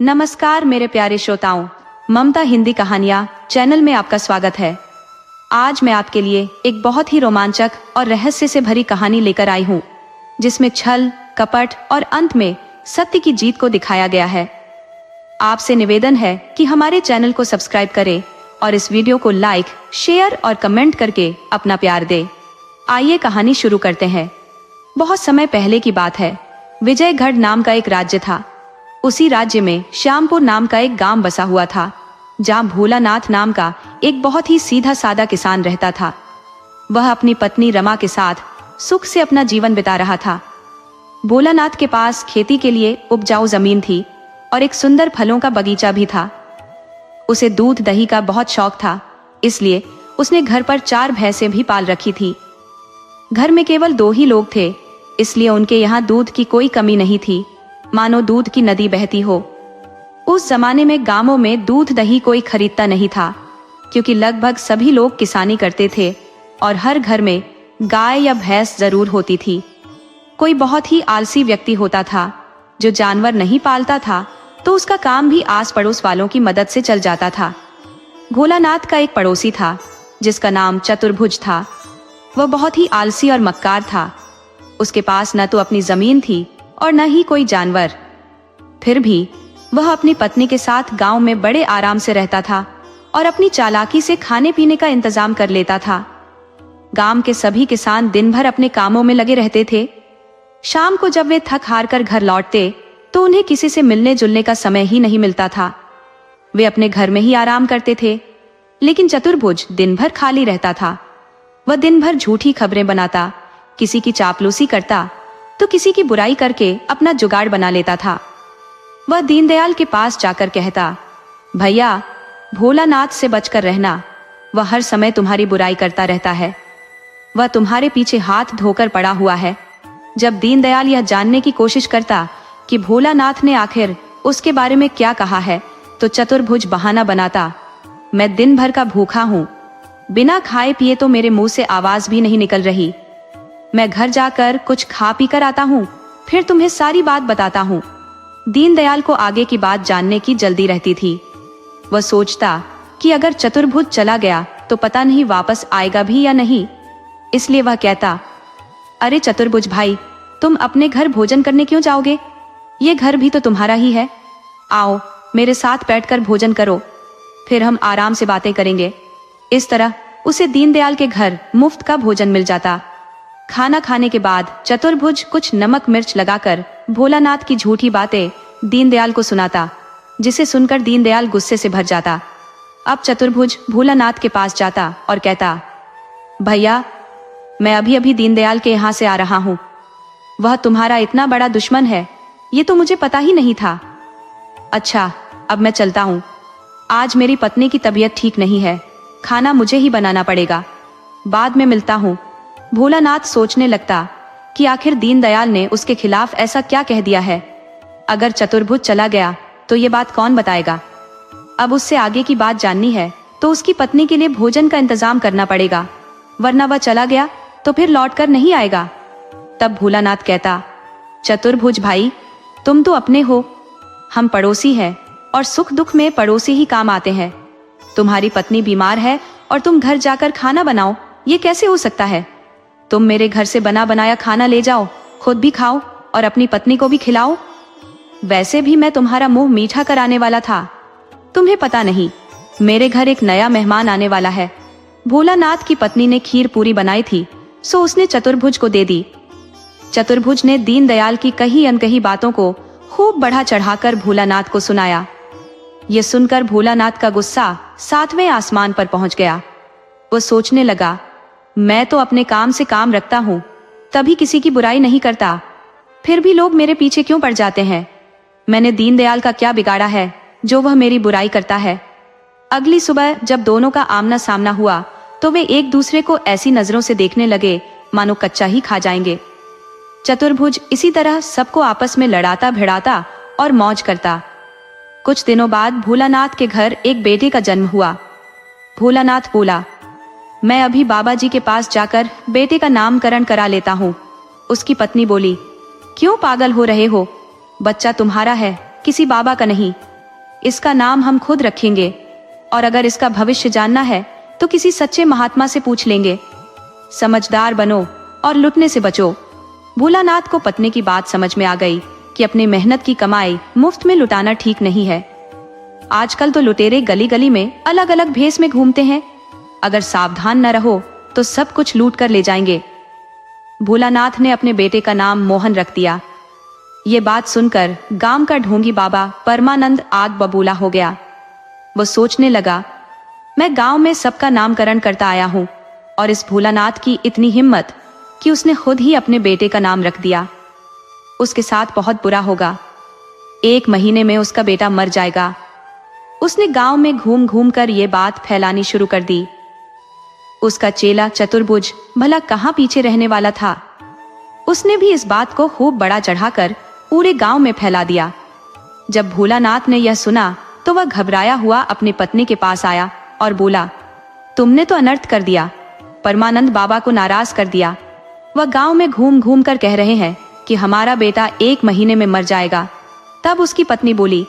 नमस्कार मेरे प्यारे श्रोताओं, ममता हिंदी कहानियाँ चैनल में आपका स्वागत है। आज मैं आपके लिए एक बहुत ही रोमांचक और रहस्य से भरी कहानी लेकर आई हूँ, जिसमें छल, कपट और अंत में सत्य की जीत को दिखाया गया है। आपसे निवेदन है कि हमारे चैनल को सब्सक्राइब करें और इस वीडियो को लाइक, शेयर और कमेंट करके अपना प्यार दें। आइए कहानी शुरू करते हैं। बहुत समय पहले की बात है। विजयगढ़ नाम का एक राज्य था। उसी राज्य में श्यामपुर नाम का एक गांव बसा हुआ था, जहां भोलानाथ नाम का एक बहुत ही सीधा सादा किसान रहता था। वह अपनी पत्नी रमा के साथ सुख से अपना जीवन बिता रहा था। भोलानाथ के पास खेती के लिए उपजाऊ जमीन थी और एक सुंदर फलों का बगीचा भी था। उसे दूध दही का बहुत शौक था, इसलिए उसने घर पर 4 भैंसें भी पाल रखी थी। घर में केवल 2 ही लोग थे, इसलिए उनके यहाँ दूध की कोई कमी नहीं थी, मानो दूध की नदी बहती हो। उस जमाने में गांवों में दूध दही कोई खरीदता नहीं था, क्योंकि लगभग सभी लोग किसानी करते थे और हर घर में गाय या भैंस जरूर होती थी। कोई बहुत ही आलसी व्यक्ति होता था जो जानवर नहीं पालता था, तो उसका काम भी आस पड़ोस वालों की मदद से चल जाता था। भोलानाथ का एक पड़ोसी था जिसका नाम चतुर्भुज था। वह बहुत ही आलसी और मक्कार था। उसके पास न तो अपनी जमीन थी और न ही कोई जानवर। फिर भी वह अपनी पत्नी के साथ गांव में बड़े आराम से रहता था और अपनी चालाकी से खाने पीने का इंतजाम कर लेता था। गांव के सभी किसान दिन भर अपने कामों में लगे रहते थे। शाम को जब वे थक हार कर घर लौटते तो उन्हें किसी से मिलने जुलने का समय ही नहीं मिलता था। वे अपने घर में ही आराम करते थे। लेकिन चतुर्भुज दिन भर खाली रहता था। वह दिन भर झूठी खबरें बनाता, किसी की चापलूसी करता तो किसी की बुराई करके अपना जुगाड़ बना लेता था। वह दीनदयाल के पास जाकर कहता, भैया, भोलानाथ से बचकर रहना, वह हर समय तुम्हारी बुराई करता रहता है। वह तुम्हारे पीछे हाथ धोकर पड़ा हुआ है। जब दीनदयाल यह जानने की कोशिश करता कि भोलानाथ ने आखिर उसके बारे में क्या कहा है, तो चतुर्भुज बहाना बनाता, मैं दिन भर का भूखा हूँ, बिना खाए पिए तो मेरे मुंह से आवाज भी नहीं निकल रही। मैं घर जाकर कुछ खा पी कर आता हूँ, फिर तुम्हें सारी बात बताता हूँ। दीनदयाल को आगे की बात जानने की जल्दी रहती थी। वह सोचता कि अगर चतुर्भुज चला गया तो पता नहीं वापस आएगा भी या नहीं। इसलिए वह कहता, अरे चतुर्भुज भाई, तुम अपने घर भोजन करने क्यों जाओगे? ये घर भी तो तुम्हारा ही है। आओ मेरे साथ बैठकर भोजन करो, फिर हम आराम से बातें करेंगे। इस तरह उसे दीनदयाल के घर मुफ्त का भोजन मिल जाता। खाना खाने के बाद चतुर्भुज कुछ नमक मिर्च लगाकर भोलानाथ की झूठी बातें दीनदयाल को सुनाता, जिसे सुनकर दीनदयाल गुस्से से भर जाता। अब चतुर्भुज भोलानाथ के पास जाता और कहता, भैया, मैं अभी अभी दीनदयाल के यहाँ से आ रहा हूँ। वह तुम्हारा इतना बड़ा दुश्मन है, ये तो मुझे पता ही नहीं था। अच्छा, अब मैं चलता हूँ। आज मेरी पत्नी की तबीयत ठीक नहीं है, खाना मुझे ही बनाना पड़ेगा। बाद में मिलता हूँ। भोलानाथ सोचने लगता कि आखिर दीनदयाल ने उसके खिलाफ ऐसा क्या कह दिया है। अगर चतुर्भुज चला गया तो ये बात कौन बताएगा? अब उससे आगे की बात जाननी है तो उसकी पत्नी के लिए भोजन का इंतजाम करना पड़ेगा, वरना वह चला गया तो फिर लौटकर नहीं आएगा। तब भोलानाथ कहता, चतुर्भुज भाई, तुम तो अपने हो, हम पड़ोसी हैं और सुख दुख में पड़ोसी ही काम आते हैं। तुम्हारी पत्नी बीमार है और तुम घर जाकर खाना बनाओ, ये कैसे हो सकता है? तुम मेरे घर से बना बनाया खाना ले जाओ, खुद भी खाओ और अपनी पत्नी को भी खिलाओ। वैसे भी मैं तुम्हारा मुंह मीठा कराने वाला था। तुम्हें पता नहीं, मेरे घर एक नया मेहमान आने वाला है। भोलानाथ की पत्नी ने खीर पूरी बनाई थी, सो उसने चतुर्भुज को दे दी। चतुर्भुज ने दीनदयाल की कही अनकही बातों को खूब बढ़ा चढ़ाकर भोलानाथ को सुनाया। ये सुनकर भोलानाथ का गुस्सा 7वें आसमान पर पहुंच गया। वो सोचने लगा, मैं तो अपने काम से काम रखता हूँ, तभी किसी की बुराई नहीं करता, फिर भी लोग मेरे पीछे क्यों पड़ जाते हैं? मैंने दीनदयाल का क्या बिगाड़ा है जो वह मेरी बुराई करता है? अगली सुबह जब दोनों का आमना सामना हुआ तो वे एक दूसरे को ऐसी नजरों से देखने लगे मानो कच्चा ही खा जाएंगे। चतुर्भुज इसी तरह सबको आपस में लड़ाता भिड़ाता और मौज करता। कुछ दिनों बाद भोलानाथ के घर एक बेटे का जन्म हुआ। भोलानाथ बोला, मैं अभी बाबा जी के पास जाकर बेटे का नामकरण करा लेता हूँ। उसकी पत्नी बोली, क्यों पागल हो रहे हो? बच्चा तुम्हारा है, किसी बाबा का नहीं। इसका नाम हम खुद रखेंगे, और अगर इसका भविष्य जानना है तो किसी सच्चे महात्मा से पूछ लेंगे। समझदार बनो और लुटने से बचो। भोलानाथ को पत्नी की बात समझ में आ गई कि अपनी मेहनत की कमाई मुफ्त में लुटाना ठीक नहीं है। आजकल तो लुटेरे गली गली में अलग अलग भेष में घूमते हैं, अगर सावधान न रहो तो सब कुछ लूट कर ले जाएंगे। भोलानाथ ने अपने बेटे का नाम मोहन रख दिया। ये बात सुनकर गांव का ढोंगी बाबा परमानंद आग बबूला हो गया। वो सोचने लगा, मैं गांव में सबका नामकरण करता आया हूं, और इस भोलानाथ की इतनी हिम्मत कि उसने खुद ही अपने बेटे का नाम रख दिया। उसके साथ बहुत बुरा होगा। 1 महीने में उसका बेटा मर जाएगा। उसने गांव में घूम घूम कर ये बात फैलानी शुरू कर दी। उसका चेला चतुर्भुज भला कहां पीछे रहने वाला था। उसने भी इस बात को खूब बड़ा चढ़ाकर पूरे गांव में फैला दिया। जब भोलानाथ ने यह सुना तो वह घबराया हुआ अपनी पत्नी के पास आया और बोला, तुमने तो अनर्थ कर दिया, परमानंद बाबा को नाराज कर दिया। वह गांव में घूम घूम कर कह रहे हैं कि हमारा बेटा 1 महीने में मर जाएगा। तब उसकी पत्नी बोली,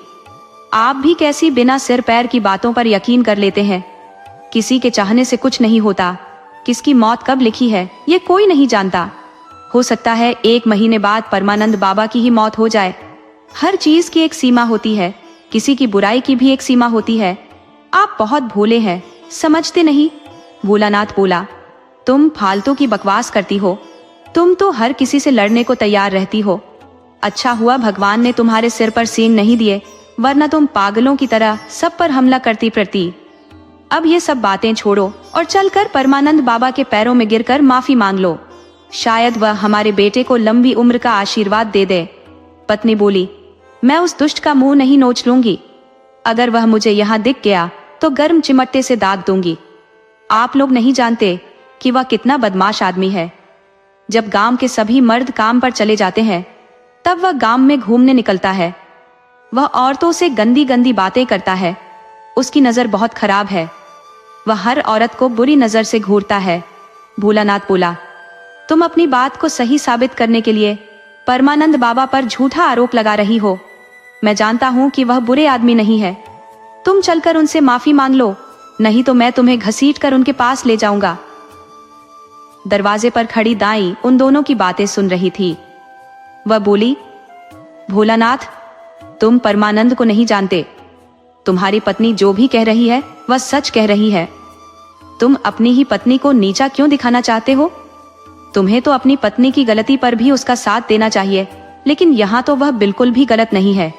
आप भी कैसी बिना सिर पैर की बातों पर यकीन कर लेते हैं। किसी के चाहने से कुछ नहीं होता। किसकी मौत कब लिखी है ये कोई नहीं जानता। हो सकता है 1 महीने बाद परमानंद बाबा की ही मौत हो जाए। हर चीज की एक सीमा होती है, किसी की बुराई की भी एक सीमा होती है। आप बहुत भोले हैं, समझते नहीं। भोलानाथ बोला, तुम फालतू की बकवास करती हो। तुम तो हर किसी से लड़ने को तैयार रहती हो। अच्छा हुआ भगवान ने तुम्हारे सिर पर सींग नहीं दिए, वरना तुम पागलों की तरह सब पर हमला करती फिरती। अब ये सब बातें छोड़ो और चलकर परमानंद बाबा के पैरों में गिरकर माफी मांग लो। शायद वह हमारे बेटे को लंबी उम्र का आशीर्वाद दे दे। पत्नी बोली, मैं उस दुष्ट का मुंह नहीं नोच लूंगी। अगर वह मुझे यहाँ दिख गया तो गर्म चिमटे से दाग दूंगी। आप लोग नहीं जानते कि वह कितना बदमाश आदमी है। जब गांव के सभी मर्द काम पर चले जाते हैं तब वह गांव में घूमने निकलता है। वह औरतों से गंदी गंदी बातें करता है। उसकी नजर बहुत खराब है। वह हर औरत को बुरी नजर से घूरता है। भोलानाथ बोला, तुम अपनी बात को सही साबित करने के लिए परमानंद बाबा पर झूठा आरोप लगा रही हो। मैं जानता हूं कि वह बुरे आदमी नहीं है। तुम चलकर उनसे माफी मांग लो, नहीं तो मैं तुम्हें घसीट कर उनके पास ले जाऊंगा। दरवाजे पर खड़ी दाई उन दोनों की बातें सुन रही थी। वह बोली, भोलानाथ, तुम परमानंद को नहीं जानते। तुम्हारी पत्नी जो भी कह रही है वह सच कह रही है। तुम अपनी ही पत्नी को नीचा क्यों दिखाना चाहते हो? तुम्हें तो अपनी पत्नी की गलती पर भी उसका साथ देना चाहिए, लेकिन यहाँ तो वह बिल्कुल भी गलत नहीं है।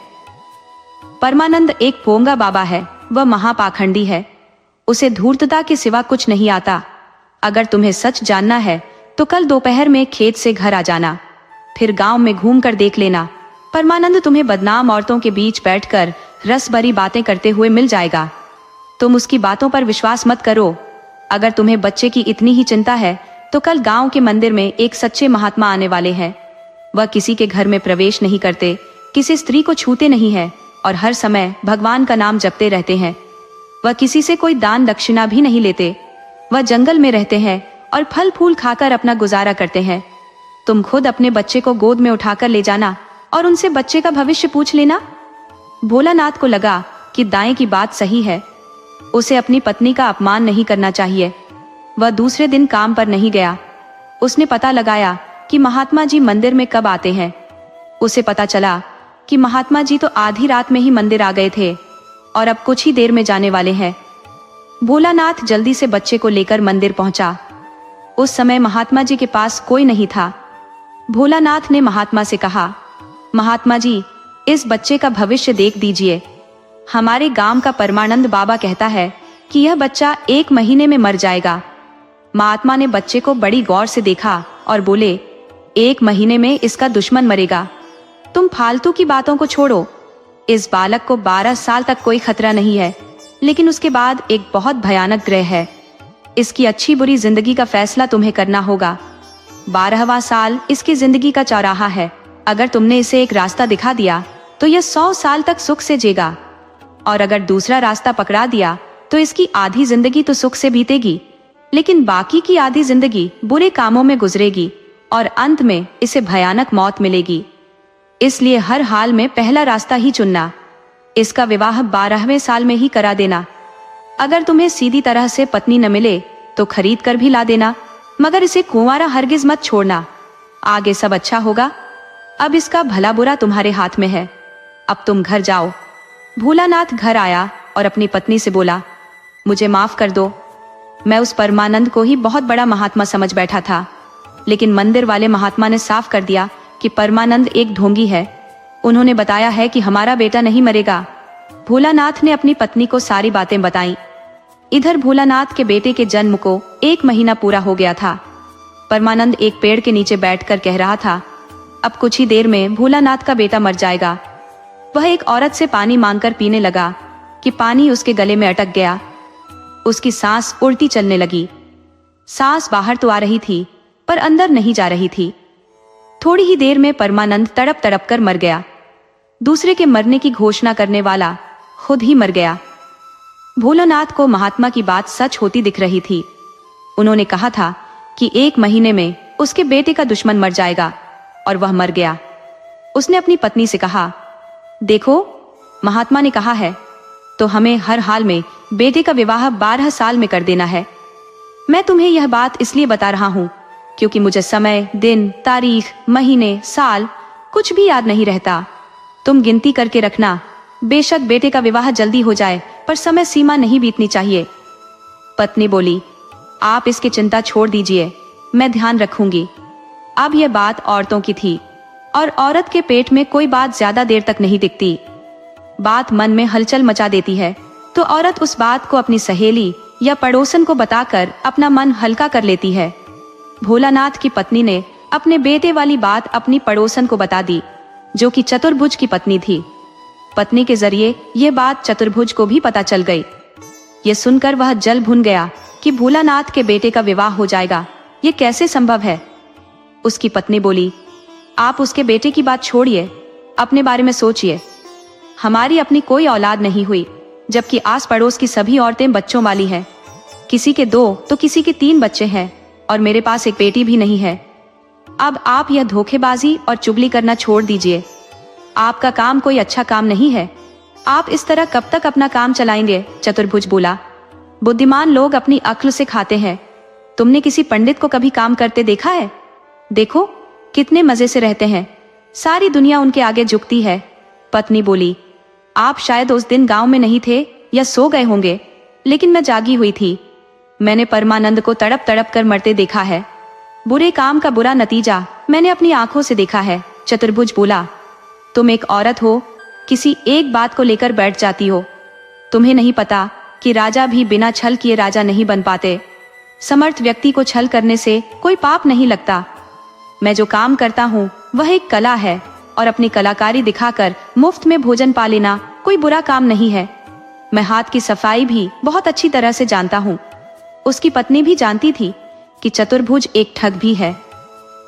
परमानंद एक पोंगा बाबा है, वह महापाखंडी है। उसे धूर्तता के सिवा कुछ नहीं आता। अगर तुम्हें सच जानना है तो कल दोपहर में खेत से घर आ जाना, फिर गांव में घूम कर देख लेना। परमानंद तुम्हें बदनाम औरतों के बीच बैठकर रस भरी बातें करते हुए मिल जाएगा। तुम उसकी बातों पर विश्वास मत करो। अगर तुम्हें बच्चे की इतनी ही चिंता है तो कल गांव के मंदिर में एक सच्चे महात्मा आने वाले हैं। वह किसी के घर में प्रवेश नहीं करते, किसी स्त्री को छूते नहीं है और हर समय भगवान का नाम जपते रहते हैं। वह किसी से कोई दान दक्षिणा भी नहीं लेते। वह जंगल में रहते हैं और फल फूल खाकर अपना गुजारा करते हैं। तुम खुद अपने बच्चे को गोद में उठाकर ले जाना और उनसे बच्चे का भविष्य पूछ लेना। भोलानाथ को लगा कि दाएं की बात सही है। उसे अपनी पत्नी का अपमान नहीं करना चाहिए। वह दूसरे दिन काम पर नहीं गया। उसने पता लगाया कि महात्मा जी मंदिर में कब आते हैं। उसे पता चला कि महात्मा जी तो आधी रात में ही मंदिर आ गए थे और अब कुछ ही देर में जाने वाले हैं। भोलानाथ जल्दी से बच्चे को लेकर मंदिर पहुंचा। उस समय महात्मा जी के पास कोई नहीं था। भोलानाथ ने महात्मा से कहा, महात्मा जी, इस बच्चे का भविष्य देख दीजिए। हमारे गांव का परमानंद बाबा कहता है कि यह बच्चा 1 महीने में मर जाएगा। महात्मा ने बच्चे को बड़ी गौर से देखा और बोले, 1 महीने में इसका दुश्मन मरेगा। तुम फालतू की बातों को छोड़ो। इस बालक को 12 साल तक कोई खतरा नहीं है, लेकिन उसके बाद एक बहुत भयानक ग्रह है। इसकी अच्छी बुरी जिंदगी का फैसला तुम्हें करना होगा। 12वां साल इसकी जिंदगी का चौराहा है। अगर तुमने इसे एक रास्ता दिखा दिया तो यह 100 साल तक सुख से जीएगा, और अगर दूसरा रास्ता पकड़ा दिया तो इसकी आधी जिंदगी तो सुख से बीतेगी, लेकिन बाकी की आधी जिंदगी बुरे कामों में गुजरेगी और अंत में इसे भयानक मौत मिलेगी। इसलिए हर हाल में पहला रास्ता ही चुनना। इसका विवाह 12वें साल में ही करा देना। अगर तुम्हें सीधी तरह से पत्नी न मिले तो खरीद कर भी ला देना, मगर इसे कुंवारा हरगिज मत छोड़ना। आगे सब अच्छा होगा। अब इसका भला बुरा तुम्हारे हाथ में है। अब तुम घर जाओ। भोलानाथ घर आया और अपनी पत्नी से बोला, मुझे माफ कर दो। मैं उस परमानंद को ही बहुत बड़ा महात्मा समझ बैठा था, लेकिन मंदिर वाले महात्मा ने साफ कर दिया कि परमानंद एक ढोंगी है। उन्होंने बताया है कि हमारा बेटा नहीं मरेगा। भोलानाथ ने अपनी पत्नी को सारी बातें बताई। इधर भोलानाथ के बेटे के जन्म को 1 महीना पूरा हो गया था। परमानंद एक पेड़ के नीचे बैठकर कह रहा था, अब कुछ ही देर में भोलानाथ का बेटा मर जाएगा। वह एक औरत से पानी मांगकर पीने लगा कि पानी उसके गले में अटक गया। उसकी सांस उल्टी चलने लगी। सांस बाहर तो आ रही थी पर अंदर नहीं जा रही थी। थोड़ी ही देर में परमानंद तड़प तड़प कर मर गया। दूसरे के मरने की घोषणा करने वाला खुद ही मर गया। भोलानाथ को महात्मा की बात सच होती दिख रही थी। उन्होंने कहा था कि 1 महीने में उसके बेटे का दुश्मन मर जाएगा, और वह मर गया। उसने अपनी पत्नी से कहा, देखो महात्मा ने कहा है तो हमें हर हाल में बेटे का विवाह 12 साल में कर देना है। मैं तुम्हें यह बात इसलिए बता रहा हूँ क्योंकि मुझे समय, दिन, तारीख, महीने, साल कुछ भी याद नहीं रहता। तुम गिनती करके रखना। बेशक बेटे का विवाह जल्दी हो जाए, पर समय सीमा नहीं बीतनी चाहिए। पत्नी बोली, आप इसकी चिंता छोड़ दीजिए, मैं ध्यान रखूंगी। अब यह बात औरतों की थी, और औरत के पेट में कोई बात ज्यादा देर तक नहीं टिकती। बात मन में हलचल मचा देती है तो औरत उस बात को अपनी सहेली या पड़ोसन को बताकर अपना मन हल्का कर लेती है। भोलानाथ की पत्नी ने अपने बेटे वाली बात अपनी पड़ोसन को बता दी, जो कि चतुर्भुज की पत्नी थी। पत्नी के जरिए यह बात चतुर्भुज को भी पता चल गई। ये सुनकर वह जल भुन गया कि भोलानाथ के बेटे का विवाह हो जाएगा। ये कैसे संभव है? उसकी पत्नी बोली, आप उसके बेटे की बात छोड़िए, अपने बारे में सोचिए। हमारी अपनी कोई औलाद नहीं हुई, जबकि आस पड़ोस की सभी औरतें बच्चों वाली हैं। किसी के 2 तो किसी के 3 बच्चे हैं, और मेरे पास एक बेटी भी नहीं है। अब आप यह धोखेबाजी और चुगली करना छोड़ दीजिए। आपका काम कोई अच्छा काम नहीं है। आप इस तरह कब तक अपना काम चलाएंगे? चतुर्भुज बोला, बुद्धिमान लोग अपनी अक्ल से खाते हैं। तुमने किसी पंडित को कभी काम करते देखा है? देखो कितने मजे से रहते हैं, सारी दुनिया उनके आगे झुकती है। पत्नी बोली, आप शायद उस दिन गांव में नहीं थे या सो गए होंगे, लेकिन मैं जागी हुई थी। मैंने परमानंद को तड़प तड़प कर मरते देखा है। बुरे काम का बुरा नतीजा मैंने अपनी आंखों से देखा है। चतुर्भुज बोला, तुम एक औरत हो, किसी एक बात को लेकर बैठ जाती हो। तुम्हें नहीं पता कि राजा भी बिना छल किए राजा नहीं बन पाते। समर्थ व्यक्ति को छल करने से कोई पाप नहीं लगता। मैं जो काम करता हूँ वह एक कला है, और अपनी कलाकारी दिखाकर मुफ्त में भोजन पा लेना कोई बुरा काम नहीं है। मैं हाथ की सफाई भी बहुत अच्छी तरह से जानता हूँ। उसकी पत्नी भी जानती थी कि चतुर्भुज एक ठग भी है।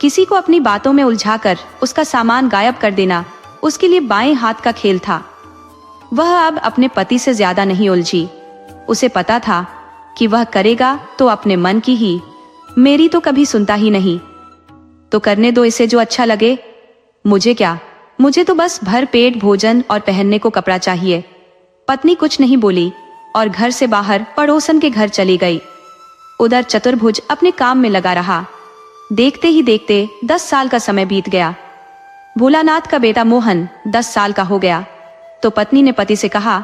किसी को अपनी बातों में उलझाकर उसका सामान गायब कर देना उसके लिए बाएं हाथ का खेल था। वह अब अपने पति से ज्यादा नहीं उलझी। उसे पता था कि वह करेगा तो अपने मन की ही, मेरी तो कभी सुनता ही नहीं। तो करने दो इसे जो अच्छा लगे। मुझे क्या, मुझे तो बस भर पेट भोजन और पहनने को कपड़ा चाहिए। पत्नी कुछ नहीं बोली और घर से बाहर पड़ोसन के घर चली गई। उधर चतुर्भुज अपने काम में लगा रहा। देखते ही देखते 10 साल का समय बीत गया। भोलानाथ का बेटा मोहन 10 साल का हो गया तो पत्नी ने पति से कहा,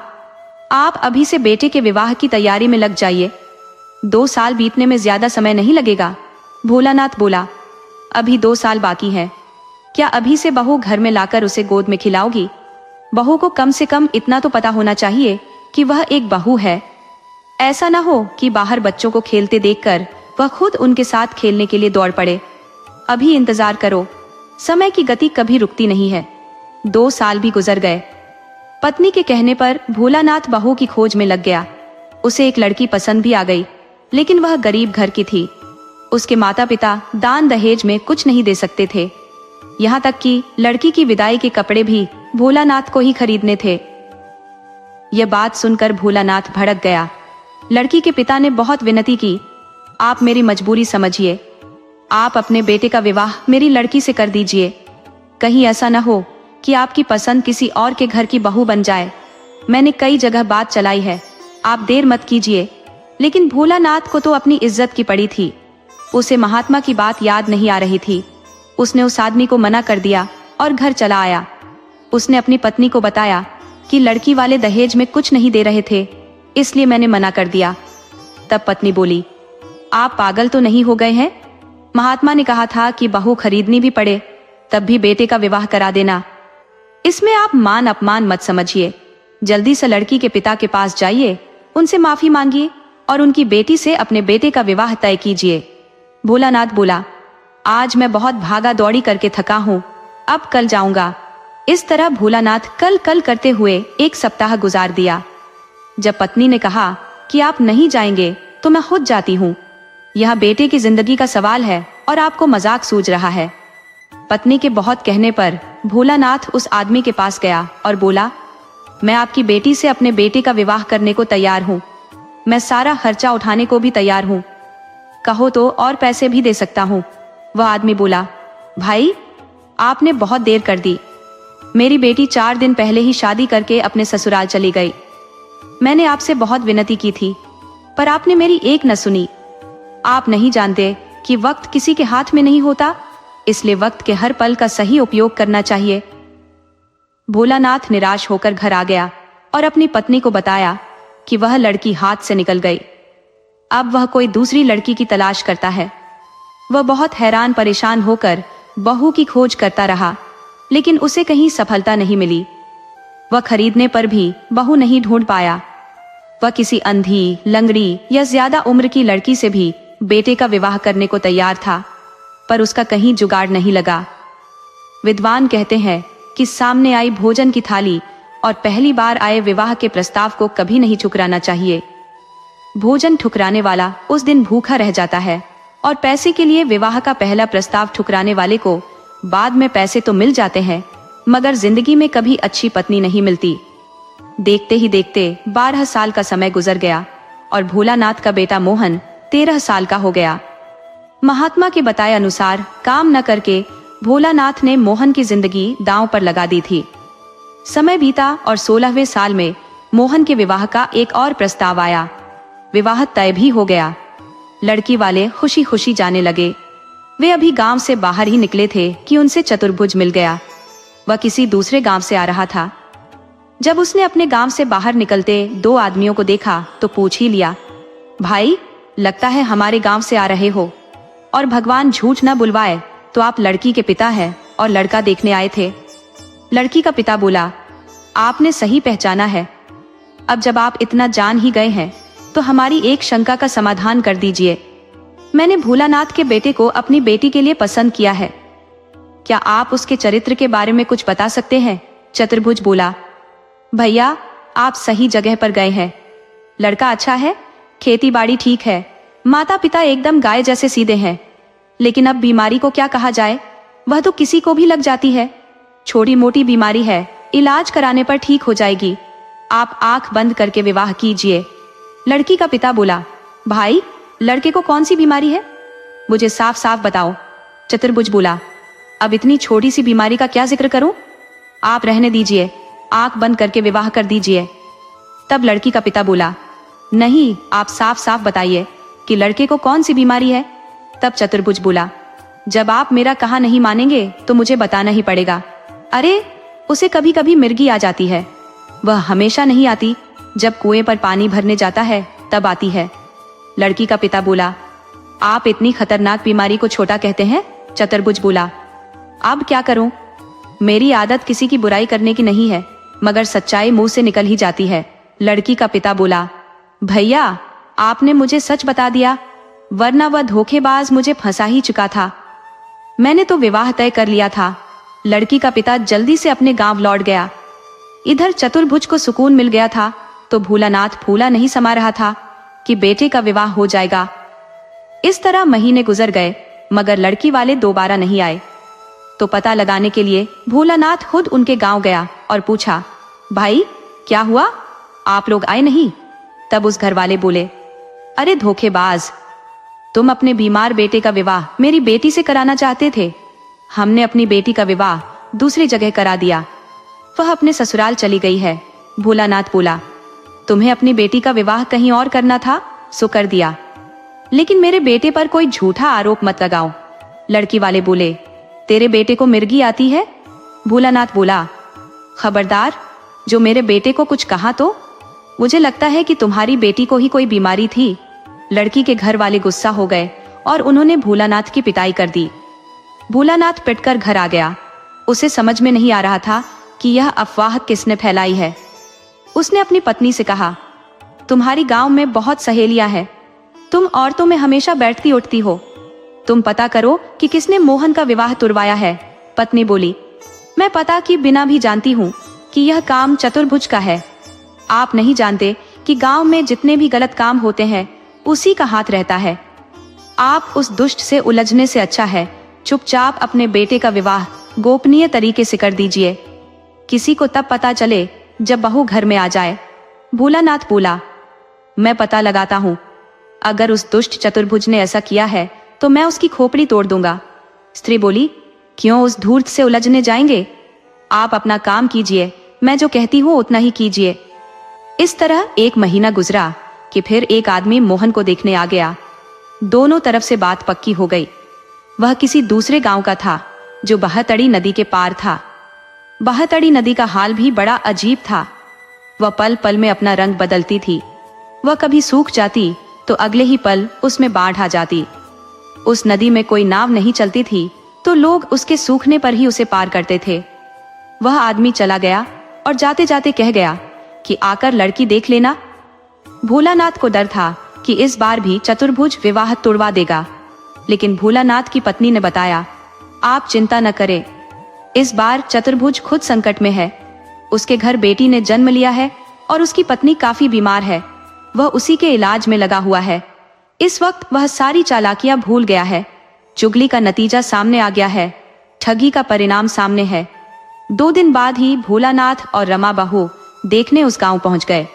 आप अभी से बेटे के विवाह की तैयारी में लग जाइए। 2 साल बीतने में ज्यादा समय नहीं लगेगा। भोलानाथ बोला, अभी 2 साल बाकी है। क्या अभी से बहू घर में लाकर उसे गोद में खिलाओगी? बहू को कम से कम इतना तो पता होना चाहिए कि वह एक बहू है। ऐसा ना हो कि बाहर बच्चों को खेलते देखकर वह खुद उनके साथ खेलने के लिए दौड़ पड़े। अभी इंतजार करो, समय की गति कभी रुकती नहीं है। 2 साल भी गुजर गए। पत्नी के कहने पर भोलानाथ बहू की खोज में लग गया। उसे एक लड़की पसंद भी आ गई, लेकिन वह गरीब घर की थी। उसके माता पिता दान दहेज में कुछ नहीं दे सकते थे। यहाँ तक कि लड़की की विदाई के कपड़े भी भोलानाथ को ही खरीदने थे। यह बात सुनकर भोलानाथ भड़क गया। लड़की के पिता ने बहुत विनती की, आप मेरी मजबूरी समझिए। आप अपने बेटे का विवाह मेरी लड़की से कर दीजिए। कहीं ऐसा न हो कि आपकी पसंद किसी और के घर की बहू बन जाए। मैंने कई जगह बात चलाई है, आप देर मत कीजिए। लेकिन भोलानाथ को तो अपनी इज्जत की पड़ी थी। उसे महात्मा की बात याद नहीं आ रही थी। उसने उस आदमी को मना कर दिया और घर चला आया। उसने अपनी पत्नी को बताया कि लड़की वाले दहेज में कुछ नहीं दे रहे थे, इसलिए मैंने मना कर दिया। तब पत्नी बोली, आप पागल तो नहीं हो गए हैं? महात्मा ने कहा था कि बहू खरीदनी भी पड़े तब भी बेटे का विवाह करा देना। इसमें आप मान अपमान मत समझिए। जल्दी से लड़की के पिता के पास जाइए, उनसे माफी मांगिए और उनकी बेटी से अपने बेटे का विवाह तय कीजिए। भोलानाथ बोला, आज मैं बहुत भागा दौड़ी करके थका हूँ, अब कल जाऊंगा। इस तरह भोलानाथ कल कल करते हुए 1 सप्ताह गुजार दिया। जब पत्नी ने कहा कि आप नहीं जाएंगे तो मैं खुद जाती हूँ, यह बेटे की जिंदगी का सवाल है और आपको मजाक सूझ रहा है। पत्नी के बहुत कहने पर भोलानाथ उस आदमी के पास गया और बोला, मैं आपकी बेटी से अपने बेटे का विवाह करने को तैयार हूँ। मैं सारा खर्चा उठाने को भी तैयार हूँ, कहो तो और पैसे भी दे सकता हूँ। वह आदमी बोला, भाई आपने बहुत देर कर दी। मेरी बेटी 4 दिन पहले ही शादी करके अपने ससुराल चली गई। मैंने आपसे बहुत विनती की थी पर आपने मेरी एक न सुनी। आप नहीं जानते कि वक्त किसी के हाथ में नहीं होता, इसलिए वक्त के हर पल का सही उपयोग करना चाहिए। भोलानाथ निराश होकर घर आ गया और अपनी पत्नी को बताया कि वह लड़की हाथ से निकल गई। अब वह कोई दूसरी लड़की की तलाश करता है। वह बहुत हैरान परेशान होकर बहू की खोज करता रहा, लेकिन उसे कहीं सफलता नहीं मिली। वह खरीदने पर भी बहू नहीं ढूंढ पाया। वह किसी अंधी, लंगड़ी या ज्यादा उम्र की लड़की से भी बेटे का विवाह करने को तैयार था, पर उसका कहीं जुगाड़ नहीं लगा। विद्वान कहते हैं कि सामने आई भोजन की थाली और पहली बार आए विवाह के प्रस्ताव को कभी नहीं ठुकराना चाहिए। भोजन ठुकराने वाला उस दिन भूखा रह जाता है और पैसे के लिए विवाह का पहला प्रस्ताव ठुकराने वाले को बाद में पैसे तो मिल जाते हैं, मगर जिंदगी में कभी अच्छी पत्नी नहीं मिलती। देखते ही देखते 12 साल का समय गुजर गया और भोलानाथ का बेटा मोहन 13 साल का हो गया। महात्मा के बताए अनुसार काम न करके भोलानाथ ने मोहन की जिंदगी दांव पर लगा दी थी। समय बीता और 16वें साल में मोहन के विवाह का एक और प्रस्ताव आया। विवाह तय भी हो गया। लड़की वाले खुशी खुशी जाने लगे। वे अभी गांव से बाहर ही निकले थे कि उनसे चतुर्भुज मिल गया। वह किसी दूसरे गांव से आ रहा था। जब उसने अपने गांव से बाहर निकलते 2 आदमियों को देखा तो पूछ ही लिया, भाई लगता है हमारे गांव से आ रहे हो, और भगवान झूठ न बुलवाए तो आप लड़की के पिता हैं और लड़का देखने आए थे। लड़की का पिता बोला, आपने सही पहचाना है। अब जब आप इतना जान ही गए हैं तो हमारी एक शंका का समाधान कर दीजिए। मैंने भोलानाथ के बेटे को अपनी बेटी के लिए पसंद किया है। क्या आप उसके चरित्र के बारे में कुछ बता सकते हैं? चतुर्भुज बोला, भैया आप सही जगह पर गए हैं। लड़का अच्छा है, खेती बाड़ी ठीक है, माता पिता एकदम गाय जैसे सीधे हैं। लेकिन अब बीमारी को क्या कहा जाए, वह तो किसी को भी लग जाती है। छोटी मोटी बीमारी है, इलाज कराने पर ठीक हो जाएगी। आप आंख बंद करके विवाह कीजिए। लड़की का पिता बोला, भाई लड़के को कौन सी बीमारी है, मुझे साफ साफ बताओ। चतुर्भुज बोला, अब इतनी छोटी सी बीमारी का क्या जिक्र करूं? आप रहने दीजिए, आंख बंद करके विवाह कर दीजिए। तब लड़की का पिता बोला, नहीं आप साफ साफ बताइए कि लड़के को कौन सी बीमारी है। तब चतुर्भुज बोला, जब आप मेरा कहा नहीं मानेंगे तो मुझे बताना ही पड़ेगा। अरे उसे कभी कभी मिर्गी आ जाती है। वह हमेशा नहीं आती, जब कुएं पर पानी भरने जाता है तब आती है। लड़की का पिता बोला, आप इतनी खतरनाक बीमारी को छोटा कहते हैं? चतुर्भुज बोला, अब क्या करूं? मेरी आदत किसी की बुराई करने की नहीं है, मगर सच्चाई मुंह से निकल ही जाती है। लड़की का पिता बोला, भैया आपने मुझे सच बता दिया, वरना वह धोखेबाज मुझे फंसा ही चुका था। मैंने तो विवाह तय कर लिया था। लड़की का पिता जल्दी से अपने गांव लौट गया। इधर चतुर्भुज को सुकून मिल गया था तो भोलानाथ फूला नहीं समा रहा था कि बेटे का विवाह हो जाएगा। इस तरह महीने गुजर गए, मगर लड़की वाले दोबारा नहीं आए। तो पता लगाने के लिए भोलानाथ खुद उनके गांव गया और पूछा, भाई क्या हुआ, आप लोग आए नहीं? तब उस घर वाले बोले, अरे धोखेबाज, तुम अपने बीमार बेटे का विवाह मेरी बेटी से कराना चाहते थे। हमने अपनी बेटी का विवाह दूसरी जगह करा दिया। वह अपने ससुराल चली गई है। भोलानाथ बोला, तुम्हें अपनी बेटी का विवाह कहीं और करना था, सो कर दिया, लेकिन मेरे बेटे पर कोई झूठा आरोप मत लगाओ। लड़की वाले बोले, तेरे बेटे को मिर्गी आती है? भोलानाथ बोला, खबरदार, जो मेरे बेटे को कुछ कहा तो मुझे लगता है कि तुम्हारी बेटी को ही कोई बीमारी थी। लड़की के घर वाले गुस्सा हो गए और उन्होंने भोलानाथ की पिटाई कर दी। भोलानाथ पिटकर घर आ गया। उसे समझ में नहीं आ रहा था कि यह अफवाह किसने फैलाई है। उसने अपनी पत्नी से कहा, तुम्हारी गांव में बहुत सहेलियां हैं, तुम औरतों में हमेशा बैठती उठती हो, तुम पता करो कि किसने मोहन का विवाह तुड़वाया है। पत्नी बोली, मैं पता कि बिना भी जानती हूँ कि यह काम चतुर्भुज का है। आप नहीं जानते कि गांव में जितने भी गलत काम होते हैं उसी का हाथ रहता है। आप उस दुष्ट से उलझने से अच्छा है चुपचाप अपने बेटे का विवाह गोपनीय तरीके से कर दीजिए। किसी को तब पता चले जब बहू घर में आ जाए। भोलानाथ बोला, मैं पता लगाता हूँ, अगर उस दुष्ट चतुर्भुज ने ऐसा किया है तो मैं उसकी खोपड़ी तोड़ दूंगा। स्त्री बोली, क्यों उस धूर्त से उलझने जाएंगे? आप अपना काम कीजिए, मैं जो कहती हूँ उतना ही कीजिए। इस तरह 1 महीना गुजरा कि फिर एक आदमी मोहन को देखने आ गया। दोनों तरफ से बात पक्की हो गई। वह किसी दूसरे गांव का था जो बहतड़ी नदी के पार था। बहतड़ी नदी का हाल भी बड़ा अजीब था। वह पल पल में अपना रंग बदलती थी। वह कभी सूख जाती तो अगले ही पल उसमें बाढ़ आ जाती। उस नदी में कोई नाव नहीं चलती थी तो लोग उसके सूखने पर ही उसे पार करते थे। वह आदमी चला गया और जाते जाते कह गया कि आकर लड़की देख लेना। भोलानाथ को डर था कि इस बार भी चतुर्भुज विवाह तुड़वा देगा, लेकिन भोलानाथ की पत्नी ने बताया, आप चिंता न करें, इस बार चतुर्भुज खुद संकट में है। उसके घर बेटी ने जन्म लिया है और उसकी पत्नी काफी बीमार है। वह उसी के इलाज में लगा हुआ है। इस वक्त वह सारी चालाकियां भूल गया है। चुगली का नतीजा सामने आ गया है, ठगी का परिणाम सामने है। 2 दिन बाद ही भोलानाथ और रमा बहू देखने उस गांव पहुंच गए।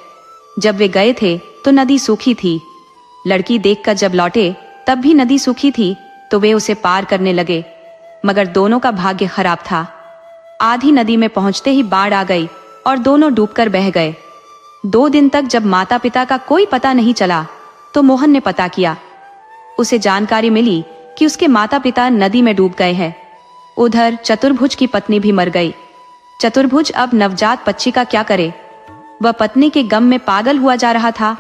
जब वे गए थे तो नदी सूखी थी। लड़की देखकर जब लौटे तब भी नदी सूखी थी तो वे उसे पार करने लगे, मगर दोनों का भाग्य खराब था। आधी नदी में पहुंचते ही बाढ़ आ गई और दोनों डूबकर बह गए। 2 दिन तक जब माता पिता का कोई पता नहीं चला तो मोहन ने पता किया। उसे जानकारी मिली कि उसके माता पिता नदी में डूब गए हैं। उधर चतुर्भुज की पत्नी भी मर गई। चतुर्भुज अब नवजात बच्ची का क्या करे? वह पत्नी के गम में पागल हुआ जा रहा था।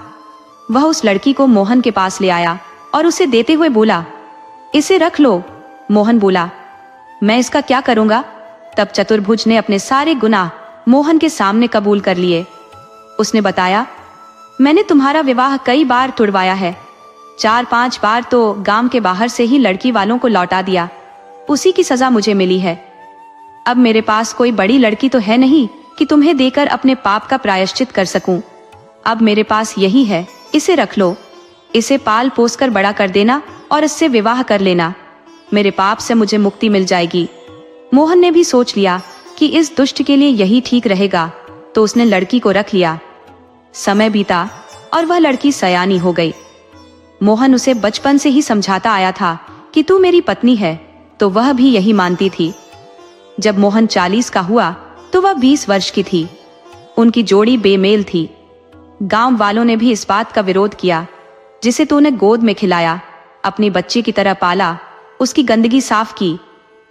वह उस लड़की को मोहन के पास ले आया और उसे देते हुए बोला, इसे रख लो। मोहन बोला, मैं इसका क्या करूंगा? तब चतुर्भुज ने अपने सारे गुनाह मोहन के सामने कबूल कर लिए। उसने बताया, मैंने तुम्हारा विवाह कई बार तुड़वाया है। 4-5 बार तो गांव के बाहर से ही लड़की वालों को लौटा दिया। उसी की सजा मुझे मिली है। अब मेरे पास कोई बड़ी लड़की तो है नहीं कि तुम्हें देकर अपने पाप का प्रायश्चित कर सकूं। अब मेरे पास यही है, इसे रख लो। इसे पाल पोस कर बड़ा कर देना और इससे विवाह कर लेना। मेरे पाप से मुझे मुक्ति मिल जाएगी। मोहन ने भी सोच लिया कि इस दुष्ट के लिए यही ठीक रहेगा, तो उसने लड़की को रख लिया। समय बीता और वह लड़की सयानी हो गई। मोहन उसे बचपन से ही समझाता आया था कि तू मेरी पत्नी है, तो वह भी यही मानती थी। जब मोहन 40 का हुआ तो वह 20 वर्ष की थी। उनकी जोड़ी बेमेल थी। गांव वालों ने भी इस बात का विरोध किया, जिसे तूने गोद में खिलाया, अपनी बच्ची की तरह पाला, उसकी गंदगी साफ की,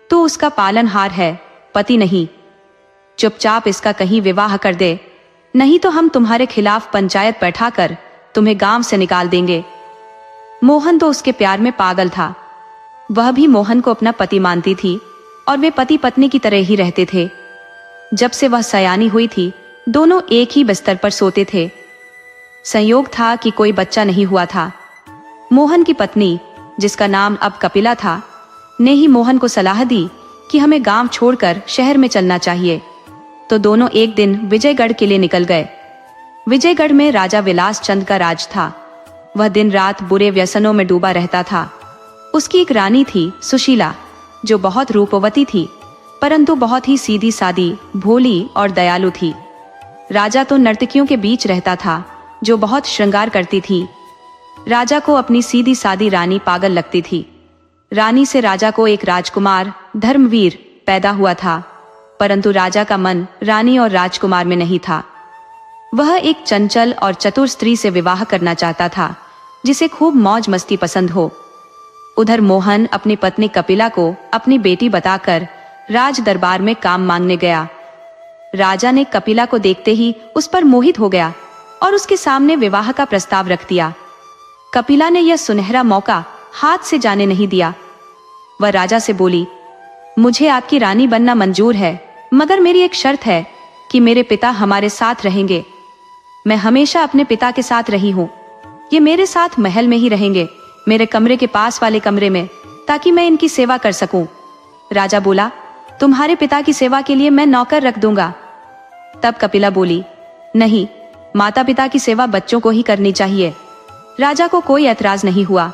तो उसका पालनहार है, पति नहीं। चुपचाप इसका कहीं विवाह कर दे, नहीं तो हम तुम्हारे खिलाफ पंचायत बैठाकर तुम्हें गांव से निकाल देंगे। मोहन तो उसके प्यार में पागल था। वह भी मोहन को अपना पति मानती थी और वे पति पत्नी की तरह ही रहते थे। जब से वह सयानी हुई थी, दोनों एक ही बिस्तर पर सोते थे। संयोग था कि कोई बच्चा नहीं हुआ था। मोहन की पत्नी, जिसका नाम अब कपिला था, ने ही मोहन को सलाह दी कि हमें गांव छोड़कर शहर में चलना चाहिए। तो दोनों एक दिन विजयगढ़ के लिए निकल गए। विजयगढ़ में राजा विलास चंद का राज था। वह दिन रात बुरे व्यसनों में डूबा रहता था। उसकी एक रानी थी, सुशीला, जो बहुत रूपवती थी, परंतु बहुत ही सीधी सादी, भोली और दयालु थी। राजा तो नर्तकियों के बीच रहता था, जो बहुत श्रृंगार करती थी। राजा को अपनी सीधी सादी रानी पागल लगती थी। रानी से राजा को एक राजकुमार, धर्मवीर, पैदा हुआ था, परंतु राजा का मन रानी और राजकुमार में नहीं था। वह एक चंचल और चतुर स्त्री से विवाह करना चाहता था, जिसे खूब मौज मस्ती पसंद हो। उधर मोहन अपनी पत्नी कपिला को अपनी बेटी बताकर राज दरबार में काम मांगने गया। राजा ने कपिला को देखते ही उस पर मोहित हो गया और उसके सामने विवाह का प्रस्ताव रख दिया। कपिला ने यह सुनहरा मौका हाथ से जाने नहीं दिया। वह राजा से बोली, मुझे आपकी रानी बनना मंजूर है, मगर मेरी एक शर्त है कि मेरे पिता हमारे साथ रहेंगे। मैं हमेशा अपने पिता के साथ रही हूँ। ये मेरे साथ महल में ही रहेंगे, मेरे कमरे के पास वाले कमरे में, ताकि मैं इनकी सेवा कर सकूं। राजा बोला, तुम्हारे पिता की सेवा के लिए मैं नौकर रख दूंगा। तब कपिला बोली, नहीं, माता पिता की सेवा बच्चों को ही करनी चाहिए। राजा को कोई ऐतराज नहीं हुआ।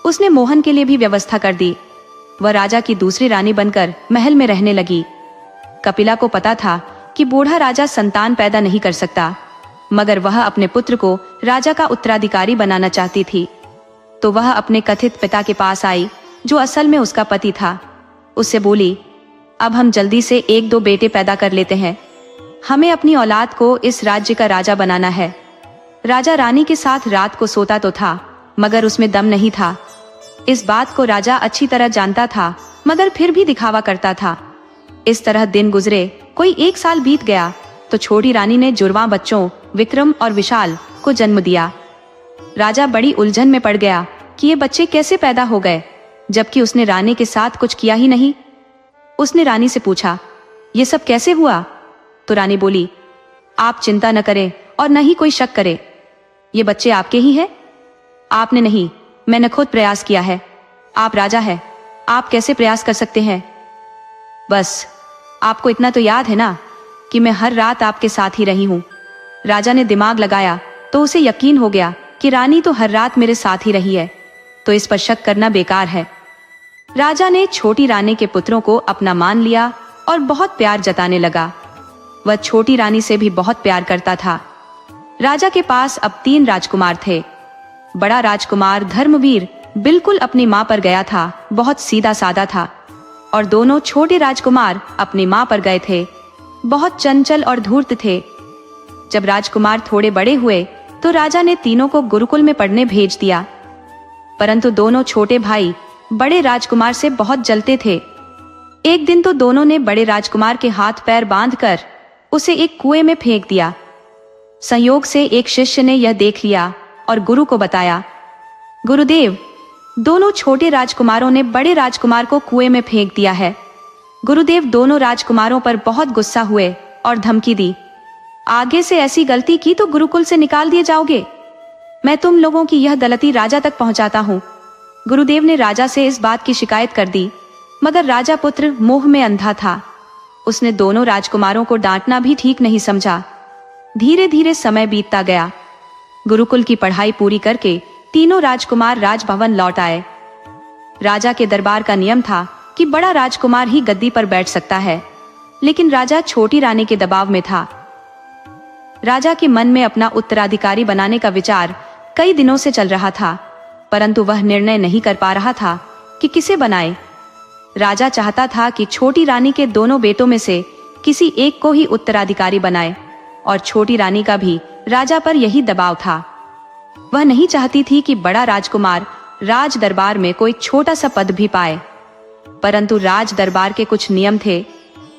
उसने मोहन के लिए भी व्यवस्था कर दी। वह राजा की दूसरी रानी बनकर महल में रहने लगी। कपिला को पता था कि बूढ़ा राजा संतान पैदा नहीं कर सकता, मगर वह अपने पुत्र को राजा का उत्तराधिकारी बनाना चाहती थी। तो वह अपने कथित पिता के पास आई, जो असल में उसका पति था। उससे बोली, अब हम जल्दी से 1-2 बेटे पैदा कर लेते हैं। हमें अपनी औलाद को इस राज्य का राजा बनाना है। राजा रानी के साथ रात को सोता तो था, मगर उसमें दम नहीं था। इस बात को राजा अच्छी तरह जानता था, मगर फिर भी दिखावा करता था। इस तरह दिन गुजरे। कोई 1 साल बीत गया तो छोटी रानी ने जुड़वां बच्चों विक्रम और विशाल को जन्म दिया। राजा बड़ी उलझन में पड़ गया कि ये बच्चे कैसे पैदा हो गए, जबकि उसने रानी के साथ कुछ किया ही नहीं। उसने रानी से पूछा, ये सब कैसे हुआ? तो रानी बोली, आप चिंता न करें और न ही कोई शक करे। ये बच्चे आपके ही हैं। आपने नहीं, मैंने खुद प्रयास किया है। आप राजा हैं, आप कैसे प्रयास कर सकते हैं? बस आपको इतना तो याद है ना कि मैं हर रात आपके साथ ही रही हूं। राजा ने दिमाग लगाया तो उसे यकीन हो गया कि रानी तो हर रात मेरे साथ ही रही है, तो इस पर शक करना बेकार है। राजा ने छोटी रानी के पुत्रों को अपना मान लिया और बहुत प्यार जताने लगा। वह छोटी रानी से भी बहुत प्यार करता था। राजा के पास अब 3 राजकुमार थे। बड़ा राजकुमार धर्मवीर बिल्कुल अपनी मां पर गया था, बहुत सीधा साधा था, और दोनों छोटे राजकुमार अपनी मां पर गए थे, बहुत चंचल और धूर्त थे। जब राजकुमार थोड़े बड़े हुए तो राजा ने तीनों को गुरुकुल में पढ़ने भेज दिया, परंतु दोनों छोटे भाई बड़े राजकुमार से बहुत जलते थे। एक दिन तो दोनों ने बड़े राजकुमार के हाथ पैर बांधकर उसे एक कुएं में फेंक दिया। संयोग से एक शिष्य ने यह देख लिया और गुरु को बताया। गुरुदेव, दोनों छोटे राजकुमारों ने बड़े राजकुमार को कुएं में फेंक दिया है। गुरुदेव दोनों राजकुमारों पर बहुत गुस्सा हुए और धमकी दी, आगे से ऐसी गलती की तो गुरुकुल से निकाल दिए जाओगे। मैं तुम लोगों की यह गलती राजा तक पहुंचाता हूं। गुरुदेव ने राजा से इस बात की शिकायत कर दी, मगर राजा पुत्र मोह में अंधा था। उसने दोनों राजकुमारों को डांटना भी ठीक नहीं समझा। धीरे धीरे समय बीतता गया। गुरुकुल की पढ़ाई पूरी करके तीनों राजकुमार राजभवन लौट आए। राजा के दरबार का नियम था कि बड़ा राजकुमार ही गद्दी पर बैठ सकता है, लेकिन राजा छोटी रानी के दबाव में था। राजा के मन में अपना उत्तराधिकारी बनाने का विचार कई दिनों से चल रहा था, परंतु वह निर्णय नहीं कर पा रहा था कि किसे बनाए। राजा चाहता था कि छोटी रानी के दोनों बेटों में से किसी एक को ही उत्तराधिकारी बनाए, और छोटी रानी का भी राजा पर यही दबाव था। वह नहीं चाहती थी कि बड़ा राजकुमार राज दरबार में कोई छोटा सा पद भी पाए, परंतु राज दरबार के कुछ नियम थे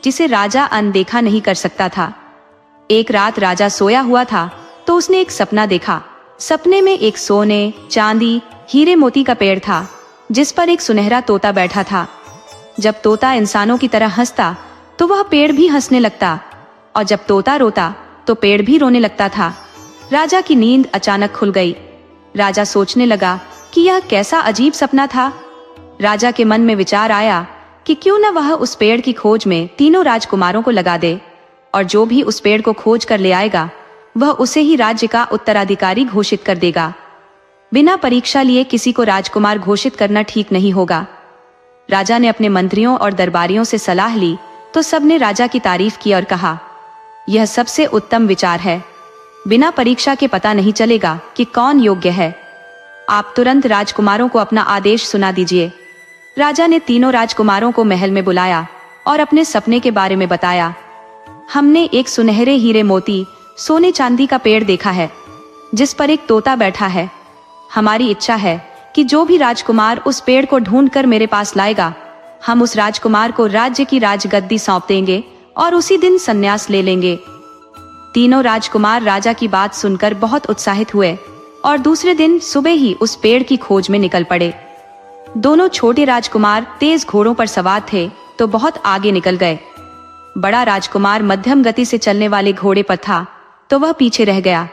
जिसे राजा अनदेखा नहीं कर सकता था। एक रात राजा सोया हुआ था तो उसने एक सपना देखा। सपने में एक सोने, चांदी, हीरे मोती का पेड़ था, जिस पर एक सुनहरा तोता बैठा था। जब तोता इंसानों की तरह हंसता तो वह पेड़ भी हंसने लगता, और जब तोता रोता तो पेड़ भी रोने लगता था। राजा की नींद अचानक खुल गई। राजा सोचने लगा कि यह कैसा अजीब सपना था। राजा के मन में विचार आया कि क्यों न वह उस पेड़ की खोज में तीनों राजकुमारों को लगा दे, और जो भी उस पेड़ को खोज कर ले आएगा वह उसे ही राज्य का उत्तराधिकारी घोषित कर देगा। बिना परीक्षा लिए किसी को राजकुमार घोषित करना ठीक नहीं होगा। राजा ने अपने मंत्रियों और दरबारियों से सलाह ली तो सबने राजा की तारीफ की और कहा, यह सबसे उत्तम विचार है। बिना परीक्षा के पता नहीं चलेगा कि कौन योग्य है। आप तुरंत राजकुमारों को अपना आदेश सुना दीजिए। राजा ने तीनों राजकुमारों को महल में बुलाया और अपने सपने के बारे में बताया। हमने एक सुनहरे हीरे मोती सोने चांदी का पेड़ देखा है जिस पर एक तोता बैठा है। हमारी इच्छा है कि जो भी राजकुमार उस पेड़ को ढूंढकर मेरे पास लाएगा, हम उस राजकुमार को राज्य की राजगद्दी सौंप देंगे और उसी दिन संन्यास ले लेंगे। तीनों राजकुमार राजा की बात सुनकर बहुत उत्साहित हुए और दूसरे दिन सुबह ही उस पेड़ की खोज में निकल पड़े। दोनों छोटे राजकुमार तेज घोड़ों पर सवार थे तो बहुत आगे निकल गए। बड़ा राजकुमार मध्यम गति से चलने वाले घोड़े पर था तो वह पीछे रह गया।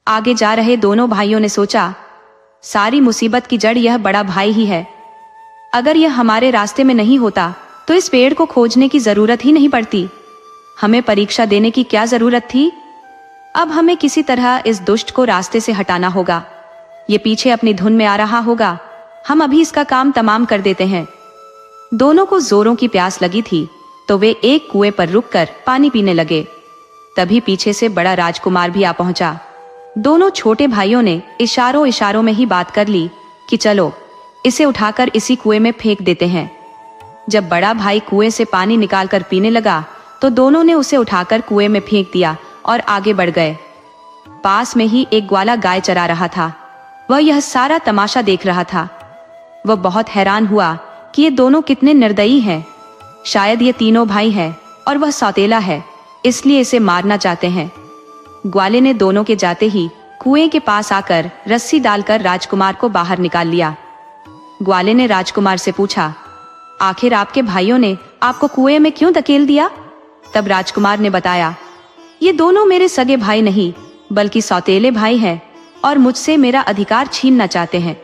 आगे जा रहे दोनों भाइयों ने सोचा, सारी मुसीबत की जड़ यह बड़ा भाई ही है। अगर यह हमारे रास्ते में नहीं होता तो इस पेड़ को खोजने की जरूरत ही नहीं पड़ती। हमें परीक्षा देने की क्या जरूरत थी। अब हमें किसी तरह इस दुष्ट को रास्ते से हटाना होगा। ये पीछे अपनी धुन में आ रहा होगा, हम अभी इसका काम तमाम कर देते हैं। दोनों को जोरों की प्यास लगी थी तो वे एक कुएं पर रुककर पानी पीने लगे। तभी पीछे से बड़ा राजकुमार भी आ पहुंचा। दोनों छोटे भाइयों ने इशारों इशारों में ही बात कर ली कि चलो इसे उठाकर इसी कुएं में फेंक देते हैं। जब बड़ा भाई कुएं से पानी निकालकर पीने लगा तो दोनों ने उसे उठाकर कुएं में फेंक दिया और आगे बढ़ गए। पास में ही एक ग्वाला गाय चरा रहा था। वह यह सारा तमाशा देख रहा था। वह बहुत हैरान हुआ कि ये दोनों कितने निर्दयी हैं। शायद ये तीनों भाई हैं और वह सौतेला है, इसलिए इसे मारना चाहते हैं। ग्वाले ने दोनों के जाते ही कुएं के पास आकर रस्सी डालकर राजकुमार को बाहर निकाल लिया। ग्वाले ने राजकुमार से पूछा, आखिर आपके भाइयों ने आपको कुएं में क्यों धकेल दिया? तब राजकुमार ने बताया, ये दोनों मेरे सगे भाई नहीं बल्कि सौतेले भाई हैं और मुझसे मेरा अधिकार छीनना चाहते हैं।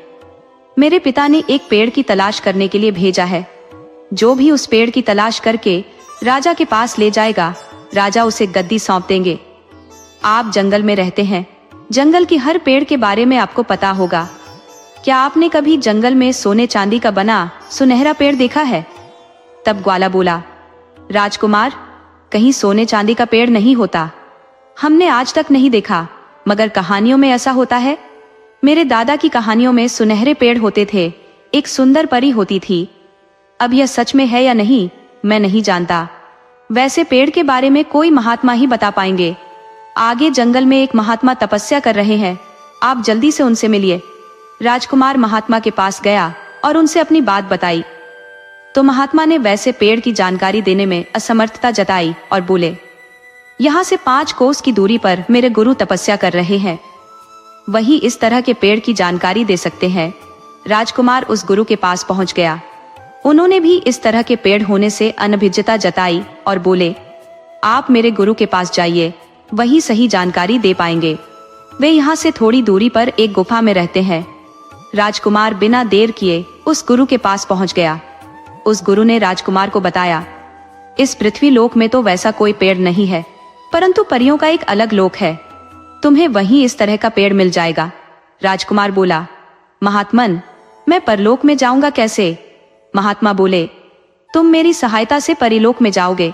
मेरे पिता ने एक पेड़ की तलाश करने के लिए भेजा है। जो भी उस पेड़ की तलाश करके राजा के पास ले जाएगा, राजा उसे गद्दी सौंप देंगे। आप जंगल में रहते हैं, जंगल की हर पेड़ के बारे में आपको पता होगा। क्या आपने कभी जंगल में सोने चांदी का बना सुनहरा पेड़ देखा है? तब ग्वाला बोला, राजकुमार, कहीं सोने चांदी का पेड़ नहीं होता। हमने आज तक नहीं देखा, मगर कहानियों में ऐसा होता है। मेरे दादा की कहानियों में सुनहरे पेड़ होते थे, एक सुंदर परी होती थी। अब यह सच में है या नहीं मैं नहीं जानता। वैसे पेड़ के बारे में कोई महात्मा ही बता पाएंगे। आगे जंगल में एक महात्मा तपस्या कर रहे हैं, आप जल्दी से उनसे मिलिए। राजकुमार महात्मा के पास गया और उनसे अपनी बात बताई तो महात्मा ने वैसे पेड़ की जानकारी देने में असमर्थता जताई और बोले, यहाँ से 5 कोस की दूरी पर मेरे गुरु तपस्या कर रहे हैं, वही इस तरह के पेड़ की जानकारी दे सकते हैं। राजकुमार उस गुरु के पास पहुंच गया। उन्होंने भी इस तरह के पेड़ होने से अनभिज्ञता जताई और बोले, आप मेरे गुरु के पास जाइए, वही सही जानकारी दे पाएंगे। वे यहाँ से थोड़ी दूरी पर एक गुफा में रहते हैं। राजकुमार बिना देर किए उस गुरु के पास पहुंच गया। उस गुरु ने राजकुमार को बताया, इस पृथ्वी लोक में तो वैसा कोई पेड़ नहीं है, परंतु परियों का एक अलग लोक है, तुम्हें वहीं इस तरह का पेड़ मिल जाएगा। राजकुमार बोला, महात्मन, मैं परलोक में जाऊंगा कैसे? महात्मा बोले, तुम मेरी सहायता से परिलोक में जाओगे।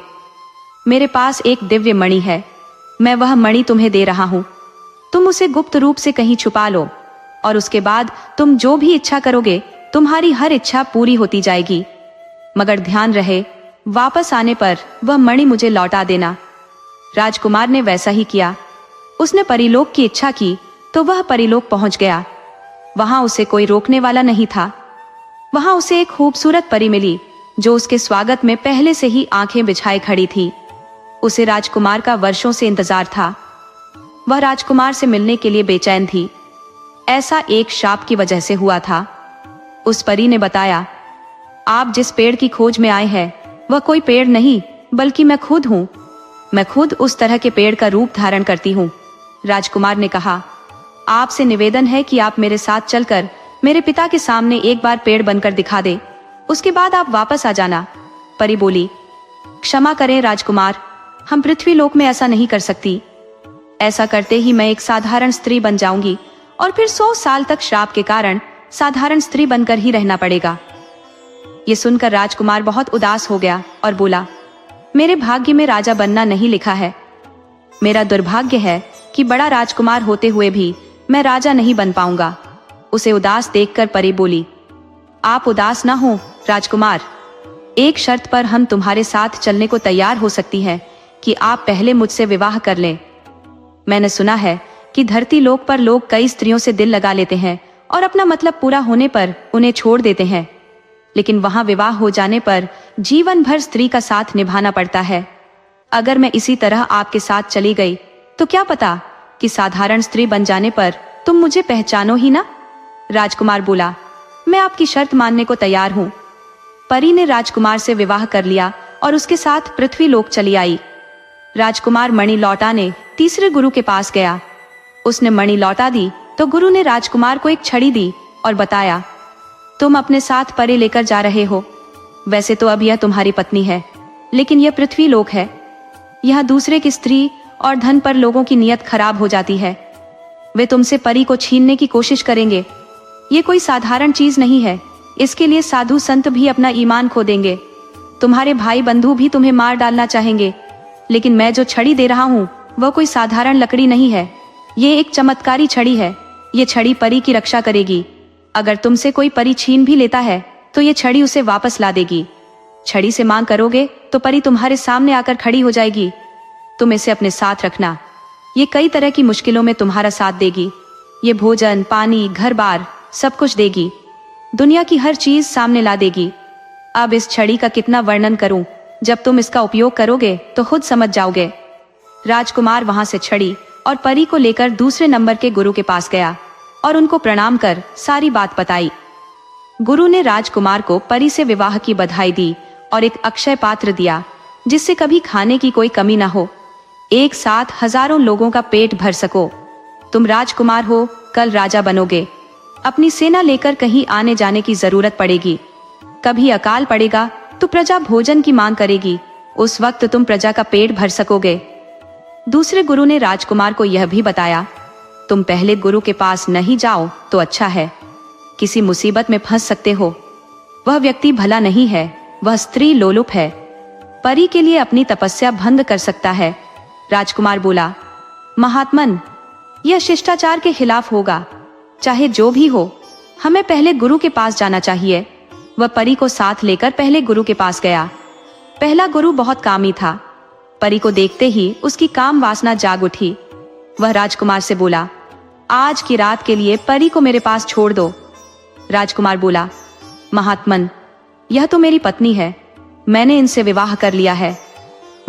मेरे पास एक दिव्य मणि है, मैं वह मणि तुम्हें दे रहा हूं। तुम उसे गुप्त रूप से कहीं छुपा लो और उसके बाद तुम जो भी इच्छा करोगे, तुम्हारी हर इच्छा पूरी होती जाएगी। मगर ध्यान रहे, वापस आने पर वह मणि मुझे लौटा देना। राजकुमार ने वैसा ही किया। उसने परिलोक की इच्छा की तो वह परिलोक पहुंच गया। वहां उसे कोई रोकने वाला नहीं था। वहां उसे एक खूबसूरत परी मिली जो उसके स्वागत में पहले से ही आंखें बिछाए खड़ी थी। उसे राजकुमार का वर्षों से इंतजार था। वह राजकुमार से मिलने के लिए बेचैन थी। ऐसा एक शाप की वजह से हुआ था। उस परी ने बताया, आप जिस पेड़ की खोज में आए हैं वह कोई पेड़ नहीं बल्कि मैं खुद हूं। मैं खुद उस तरह के पेड़ का रूप धारण करती हूं। राजकुमार ने कहा, आपसे निवेदन है कि आप मेरे साथ चलकर मेरे पिता के सामने एक बार पेड़ बनकर दिखा दे, उसके बाद आप वापस आ जाना। परी बोली, क्षमा करें राजकुमार, हम पृथ्वी लोक में ऐसा नहीं कर सकती। ऐसा करते ही मैं एक साधारण स्त्री बन जाऊंगी और फिर 100 साल तक श्राप के कारण साधारण स्त्री बनकर ही रहना पड़ेगा। ये सुनकर राजकुमार बहुत उदास हो गया और बोला, मेरे भाग्य में राजा बनना नहीं लिखा है। मेरा दुर्भाग्य है कि बड़ा राजकुमार होते हुए भी मैं राजा नहीं बन पाऊंगा। उसे उदास देखकर परी बोली, आप उदास ना हो राजकुमार, एक शर्त पर हम तुम्हारे साथ चलने को तैयार हो सकती है कि आप पहले मुझसे विवाह कर लें। मैंने सुना है कि धरती लोक पर लोग कई स्त्रियों से दिल लगा लेते हैं और अपना मतलब पूरा होने पर उन्हें छोड़ देते हैं, लेकिन वहां विवाह हो जाने पर जीवन भर स्त्री का साथ निभाना पड़ता है। अगर मैं इसी तरह आपके साथ चली गई तो क्या पता कि साधारण स्त्री बन जाने पर तुम मुझे पहचानो ही ना। राजकुमार बोला, मैं आपकी शर्त मानने को तैयार हूँ। परी ने राजकुमार से विवाह कर लिया और उसके साथ पृथ्वी लोक चली आई। राजकुमार मणि लौटाने तीसरे गुरु के पास गया। उसने मणि लौटा दी तो गुरु ने राजकुमार को एक छड़ी दी और बताया, तुम अपने साथ परे लेकर जा रहे हो। वैसे तो अब यह तुम्हारी पत्नी है, लेकिन यह पृथ्वी लोक है। यह दूसरे की स्त्री और धन पर लोगों की नीयत खराब हो जाती है। वे तुमसे परी को छीनने की कोशिश करेंगे। ये कोई साधारण चीज नहीं है, इसके लिए साधु संत भी अपना ईमान खो देंगे। तुम्हारे भाई बंधु भी तुम्हें मार डालना चाहेंगे, लेकिन मैं जो छड़ी दे रहा हूँ वह कोई साधारण लकड़ी नहीं है। ये एक चमत्कारी छड़ी है। ये छड़ी परी की रक्षा करेगी। अगर तुमसे कोई परी छीन भी लेता है तो ये छड़ी उसे वापस ला देगी। छड़ी से मांग करोगे तो परी तुम्हारे सामने आकर खड़ी हो जाएगी। तुम इसे अपने साथ रखना। ये कई तरह की मुश्किलों में तुम्हारा साथ देगी। ये भोजन, पानी, घर बार सब कुछ देगी। दुनिया की हर चीज सामने ला देगी। अब इस छड़ी का कितना वर्णन करूं, जब तुम इसका उपयोग करोगे तो खुद समझ जाओगे। राजकुमार वहां से छड़ी और परी को लेकर दूसरे नंबर के गुरु के पास गया और उनको प्रणाम कर सारी बात बताई। गुरु ने राजकुमार को परी से विवाह की बधाई दी और एक अक्षय पात्र दिया जिससे कभी खाने की कोई कमी ना हो, एक साथ हजारों लोगों का पेट भर सको। तुम राजकुमार हो, कल राजा बनोगे। अपनी सेना लेकर कहीं आने जाने की जरूरत पड़ेगी। कभी अकाल पड़ेगा तो प्रजा भोजन की मांग करेगी। उस वक्त तुम प्रजा का पेट भर सकोगे। दूसरे गुरु ने राजकुमार को यह भी बताया, तुम पहले गुरु के पास नहीं जाओ तो अच्छा है। किसी मुसीबत में फंस सकते हो। वह व्यक्ति भला नहीं है, वह स्त्री लोलुप है। परी के लिए अपनी तपस्या भंग कर सकता है। राजकुमार बोला, महात्मन, यह शिष्टाचार के खिलाफ होगा। चाहे जो भी हो, हमें पहले गुरु के पास जाना चाहिए। वह परी को साथ लेकर पहले गुरु के पास गया। पहला गुरु बहुत कामी था। परी को देखते ही उसकी काम वासना जाग उठी। वह राजकुमार से बोला, आज की रात के लिए परी को मेरे पास छोड़ दो। राजकुमार बोला, महात्मन, यह तो मेरी पत्नी है, मैंने इनसे विवाह कर लिया है।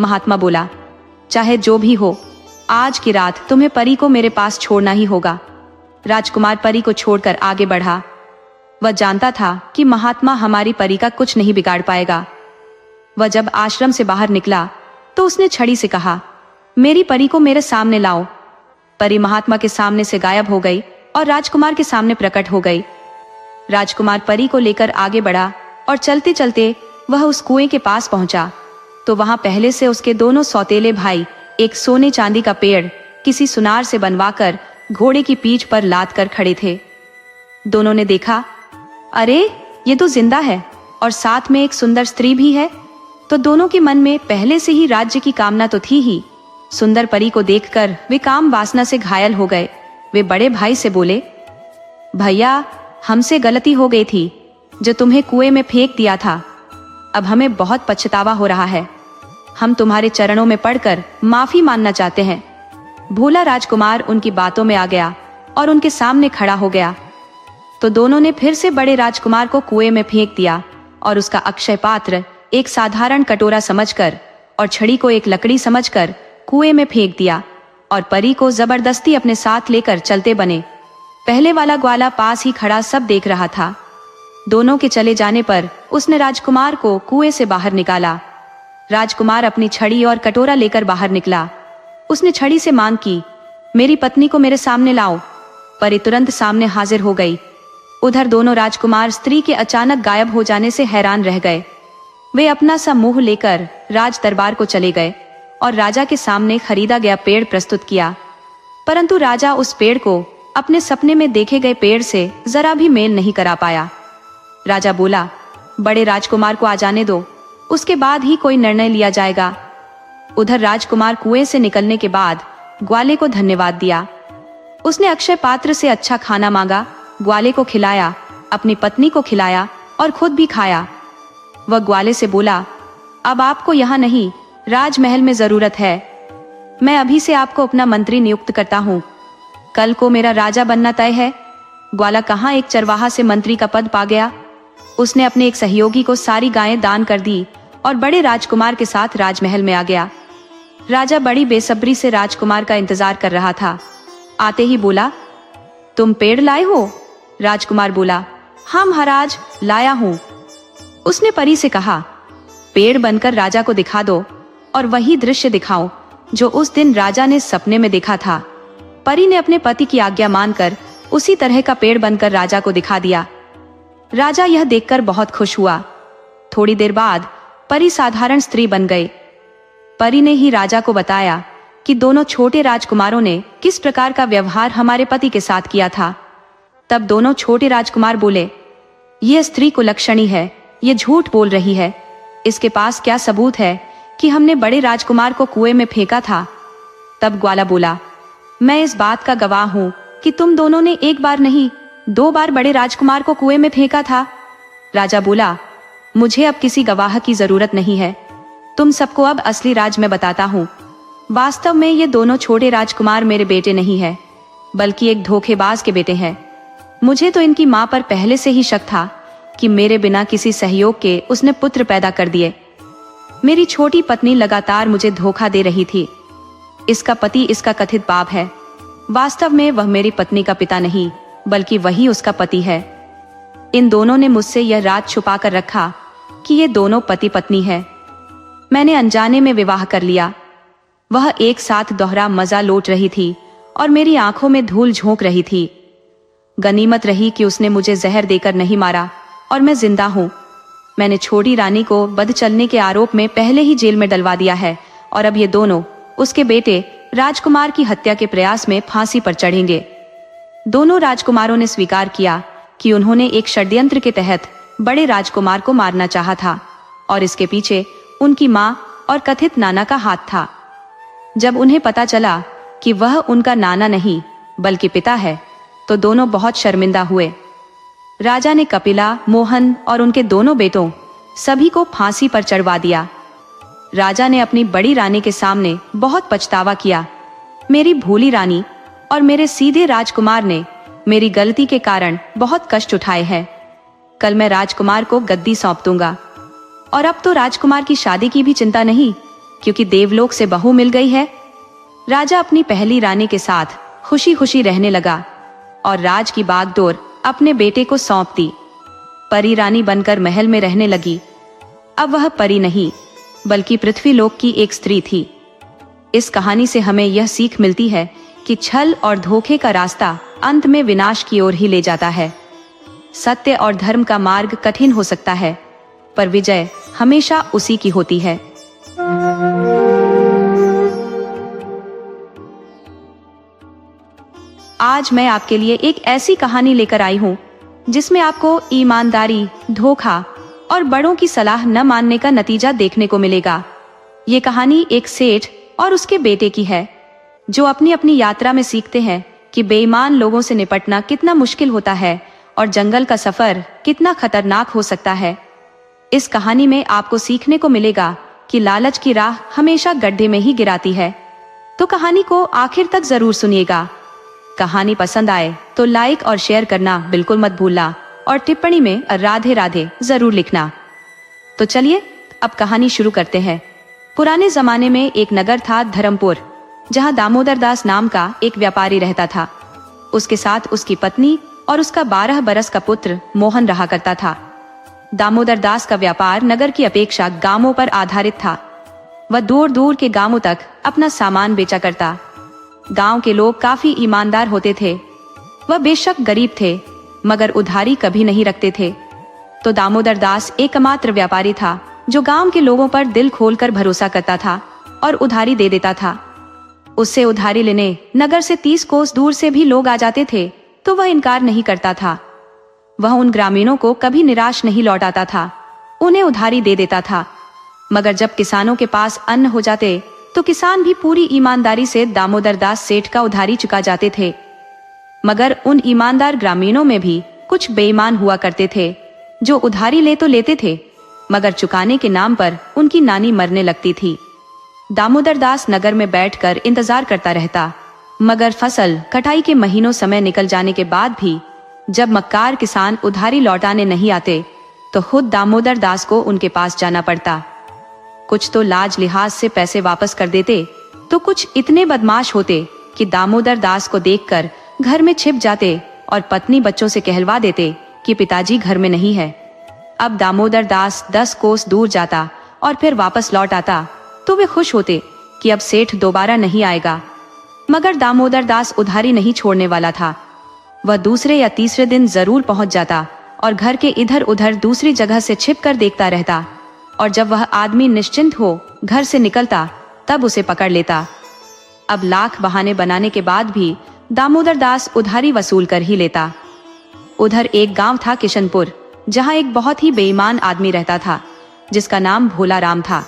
महात्मा बोला, चाहे जो भी हो, आज की रात तुम्हें परी को मेरे पास छोड़ना ही होगा। राजकुमार परी को छोड़कर आगे बढ़ा। वह जानता था कि महात्मा हमारी परी का कुछ नहीं बिगाड़ पाएगा। वह जब आश्रम से बाहर निकला तो उसने छड़ी से कहा, मेरी परी को मेरे सामने लाओ। परी महात्मा के सामने से गायब हो गई और राजकुमार के सामने प्रकट हो गई। राजकुमार परी को लेकर आगे बढ़ा और चलते चलते वह उस कुएं के पास पहुंचा तो वहां पहले से उसके दोनों सौतेले भाई एक सोने चांदी का पेड़ किसी सुनार से बनवाकर घोड़े की पीठ पर लाद कर खड़े थे। दोनों ने देखा, अरे ये तो जिंदा है और साथ में एक सुंदर स्त्री भी है। तो दोनों के मन में पहले से ही राज्य की कामना तो थी ही। सुंदर परी को देखकर वे काम वासना से घायल हो गए। वे बड़े भाई से बोले, भैया, हमसे गलती हो गई थी जो तुम्हें कुएं में फेंक दिया था। अब हमें बहुत पछतावा हो रहा है। हम तुम्हारे चरणों में पड़कर माफी मांगना चाहते हैं। भोला राजकुमार उनकी बातों में आ गया और उनके सामने खड़ा हो गया। तो दोनों ने फिर से बड़े राजकुमार को कुएं में फेंक दिया और उसका अक्षय पात्र एक साधारण कटोरा समझकर और छड़ी को एक लकड़ी समझकर कुएं में फेंक दिया और परी को जबरदस्ती अपने साथ लेकर चलते बने। पहले वाला ग्वाला पास ही खड़ा सब देख रहा था। दोनों के चले जाने पर उसने राजकुमार को कुएं से बाहर निकाला। राजकुमार अपनी छड़ी और कटोरा लेकर बाहर निकला। उसने छड़ी से मांग की, मेरी पत्नी को मेरे सामने लाओ। परी तुरंत सामने हाजिर हो गई। उधर दोनों राजकुमार स्त्री के अचानक गायब हो जाने से हैरान रह गए। वे अपना सा मुंह लेकर राज दरबार को चले गए और राजा के सामने खरीदा गया पेड़ प्रस्तुत किया। परंतु राजा उस पेड़ को अपने सपने में देखे गए पेड़ से जरा भी मेल नहीं करा पाया। राजा बोला, बड़े राजकुमार को आ जाने दो, उसके बाद ही कोई निर्णय लिया जाएगा। उधर राजकुमार कुएं से निकलने के बाद ग्वाले को धन्यवाद दिया। उसने अक्षय पात्र से अच्छा खाना मांगा, ग्वाले को खिलाया, अपनी पत्नी को खिलाया और खुद भी खाया। वह ग्वाले से बोला, अब आपको यहाँ नहीं, राजमहल में जरूरत है। मैं अभी से आपको अपना मंत्री नियुक्त करता हूँ। कल को मेरा राजा बनना तय है। ग्वाला कहाँ एक चरवाहा से मंत्री का पद पा गया। उसने अपने एक सहयोगी को सारी गायें दान कर दी और बड़े राजकुमार के साथ राजमहल में आ गया। राजा बड़ी बेसब्री से राजकुमार का इंतजार कर रहा था। आते ही बोला, तुम पेड़ लाए हो? राजकुमार बोला, हाँ महाराज, लाया हूँ। उसने परी से कहा, पेड़ बनकर राजा को दिखा दो और वही दृश्य दिखाओ जो उस दिन राजा ने सपने में देखा था। परी ने अपने पति की आज्ञा मानकर उसी तरह का पेड़ बनकर राजा को दिखा दिया। राजा यह देखकर बहुत खुश हुआ। थोड़ी देर बाद परी साधारण स्त्री बन गई। परी ने ही राजा को बताया कि दोनों छोटे राजकुमारों ने किस प्रकार का व्यवहार हमारे पति के साथ किया था। तब दोनों छोटे राजकुमार बोले, यह स्त्री कुलक्षणी है, ये झूठ बोल रही है। इसके पास क्या सबूत है कि हमने बड़े राजकुमार को कुएं में फेंका था? तब ग्वाला बोला, मैं इस बात का गवाह हूँ कि तुम दोनों ने एक बार नहीं 2 बार बड़े राजकुमार को कुएं में फेंका था। राजा बोला, मुझे अब किसी गवाह की जरूरत नहीं है। तुम सबको अब असली राज मैं बताता हूँ। वास्तव में ये दोनों छोटे राजकुमार मेरे बेटे नहीं है, बल्कि एक धोखेबाज के बेटे हैं। मुझे तो इनकी माँ पर पहले से ही शक था कि मेरे बिना किसी सहयोग के उसने पुत्र पैदा कर दिए। मेरी छोटी पत्नी लगातार मुझे धोखा दे रही थी। इसका पति इसका कथित बाप है। वास्तव में वह मेरी पत्नी का पिता नहीं, बल्कि वही उसका पति है। इन दोनों ने मुझसे यह राज छुपा कर रखा कि ये दोनों पति पत्नी है। मैंने अनजाने में विवाह कर लिया। वह एक साथ दोहरा मजा लौट रही थी और मेरी आंखों में धूल झोंक रही थी। गनीमत रही कि उसने मुझे जहर देकर नहीं मारा और मैं जिंदा हूँ। मैंने छोटी रानी को बद चलने के आरोप में पहले ही जेल में डलवा दिया है और अब ये दोनों उसके बेटे राजकुमार की हत्या के प्रयास में फांसी पर चढ़ेंगे। दोनों राजकुमारों ने स्वीकार किया कि उन्होंने एक षड्यंत्र के तहत बड़े राजकुमार को मारना चाहा था और इसके पीछे उनकी माँ और कथित नाना का हाथ था। जब उन्हें पता चला कि वह उनका नाना नहीं बल्कि पिता है, तो दोनों बहुत शर्मिंदा हुए। राजा ने कपिला, मोहन और उनके दोनों बेटों सभी को फांसी पर चढ़वा दिया। राजा ने अपनी बड़ी रानी के सामने बहुत पछतावा किया। मेरी भोली रानी और मेरे सीधे राजकुमार ने मेरी गलती के कारण बहुत कष्ट उठाए हैं। कल मैं राजकुमार को गद्दी सौंप दूंगा और अब तो राजकुमार की शादी की भी चिंता नहीं, क्योंकि देवलोक से बहू मिल गई है। राजा अपनी पहली रानी के साथ खुशी खुशी रहने लगा और राज की बागडोर अपने बेटे को सौंप दी। परी रानी बनकर महल में रहने लगी। अब वह परी नहीं बल्कि पृथ्वीलोक की एक स्त्री थी। इस कहानी से हमें यह सीख मिलती है कि छल और धोखे का रास्ता अंत में विनाश की ओर ही ले जाता है। सत्य और धर्म का मार्ग कठिन हो सकता है, पर विजय हमेशा उसी की होती है। आज मैं आपके लिए एक ऐसी कहानी लेकर आई हूँ जिसमें आपको ईमानदारी, धोखा और बड़ों की सलाह न मानने का नतीजा देखने को मिलेगा। ये कहानी एक सेठ और उसके बेटे की है, जो अपनी अपनी यात्रा में सीखते हैं कि बेईमान लोगों से निपटना कितना मुश्किल होता है और जंगल का सफर कितना खतरनाक हो सकता है। इस कहानी में आपको सीखने को मिलेगा कि लालच की राह हमेशा गड्ढे में ही गिराती है। तो कहानी को आखिर तक जरूर सुनिएगा। कहानी पसंद आए तो लाइक और शेयर करना बिल्कुल मत भूलना और टिप्पणी में राधे राधे जरूर लिखना। तो चलिए अब कहानी शुरू करते हैं। पुराने जमाने में एक नगर था धर्मपुर, जहां दामोदर दास नाम का एक व्यापारी रहता था। उसके साथ उसकी पत्नी और उसका 12 बरस का पुत्र मोहन रहा करता था। दामोदर दास का व्यापार नगर की अपेक्षा गांवों पर आधारित था। वह दूर दूर के गांवों तक अपना सामान बेचा करता। गांव के लोग काफी ईमानदार होते थे। वह बेशक गरीब थे, मगर उधारी कभी नहीं रखते थे। तो दामोदर दास एकमात्र व्यापारी था जो गांव के लोगों पर दिल खोलकर भरोसा करता था और उधारी दे देता था। उससे उधारी लेने नगर से 30 कोस दूर से भी लोग आ जाते थे, तो वह इनकार नहीं करता था। वह उन ग्रामीणों को कभी निराश नहीं लौटाता था, उन्हें उधारी दे देता था। मगर जब किसानों के पास अन्न हो जाते तो किसान भी पूरी ईमानदारी से दामोदर दास सेठ का उधारी चुका जाते थे। मगर उन ईमानदार ग्रामीणों में भी कुछ बेईमान हुआ करते थे, जो उधारी ले तो लेते थे, मगर चुकाने के नाम पर उनकी नानी मरने लगती थी। दामोदर दास नगर में बैठकर इंतजार करता रहता, मगर फसल कटाई के महीनों समय निकल जाने के बाद भी जब मक्कार किसान उधारी लौटाने नहीं आते तो खुद दामोदर दास को उनके पास जाना पड़ता। कुछ तो लाज लिहाज से पैसे वापस कर देते, तो कुछ इतने बदमाश होते कि दामोदर दास को देखकर घर में छिप जाते और पत्नी बच्चों से कहलवा देते कि पिताजी घर में नहीं है। अब दामोदर दास 10 कोस दूर जाता और फिर वापस लौट आता तो वे खुश होते कि अब सेठ दोबारा नहीं आएगा। मगर दामोदर दास उधारी नहीं छोड़ने वाला था। वह दूसरे या तीसरे दिन जरूर पहुंच जाता और घर के इधर उधर दूसरी जगह से छिप कर देखता रहता, और जब वह आदमी निश्चिंत हो घर से निकलता तब उसे पकड़ लेता। अब लाख बहाने बनाने के बाद भी दामोदर दास उधारी वसूल कर ही लेता। उधर एक गांव था किशनपुर, जहां एक बहुत ही बेईमान आदमी रहता था जिसका नाम भोला राम था।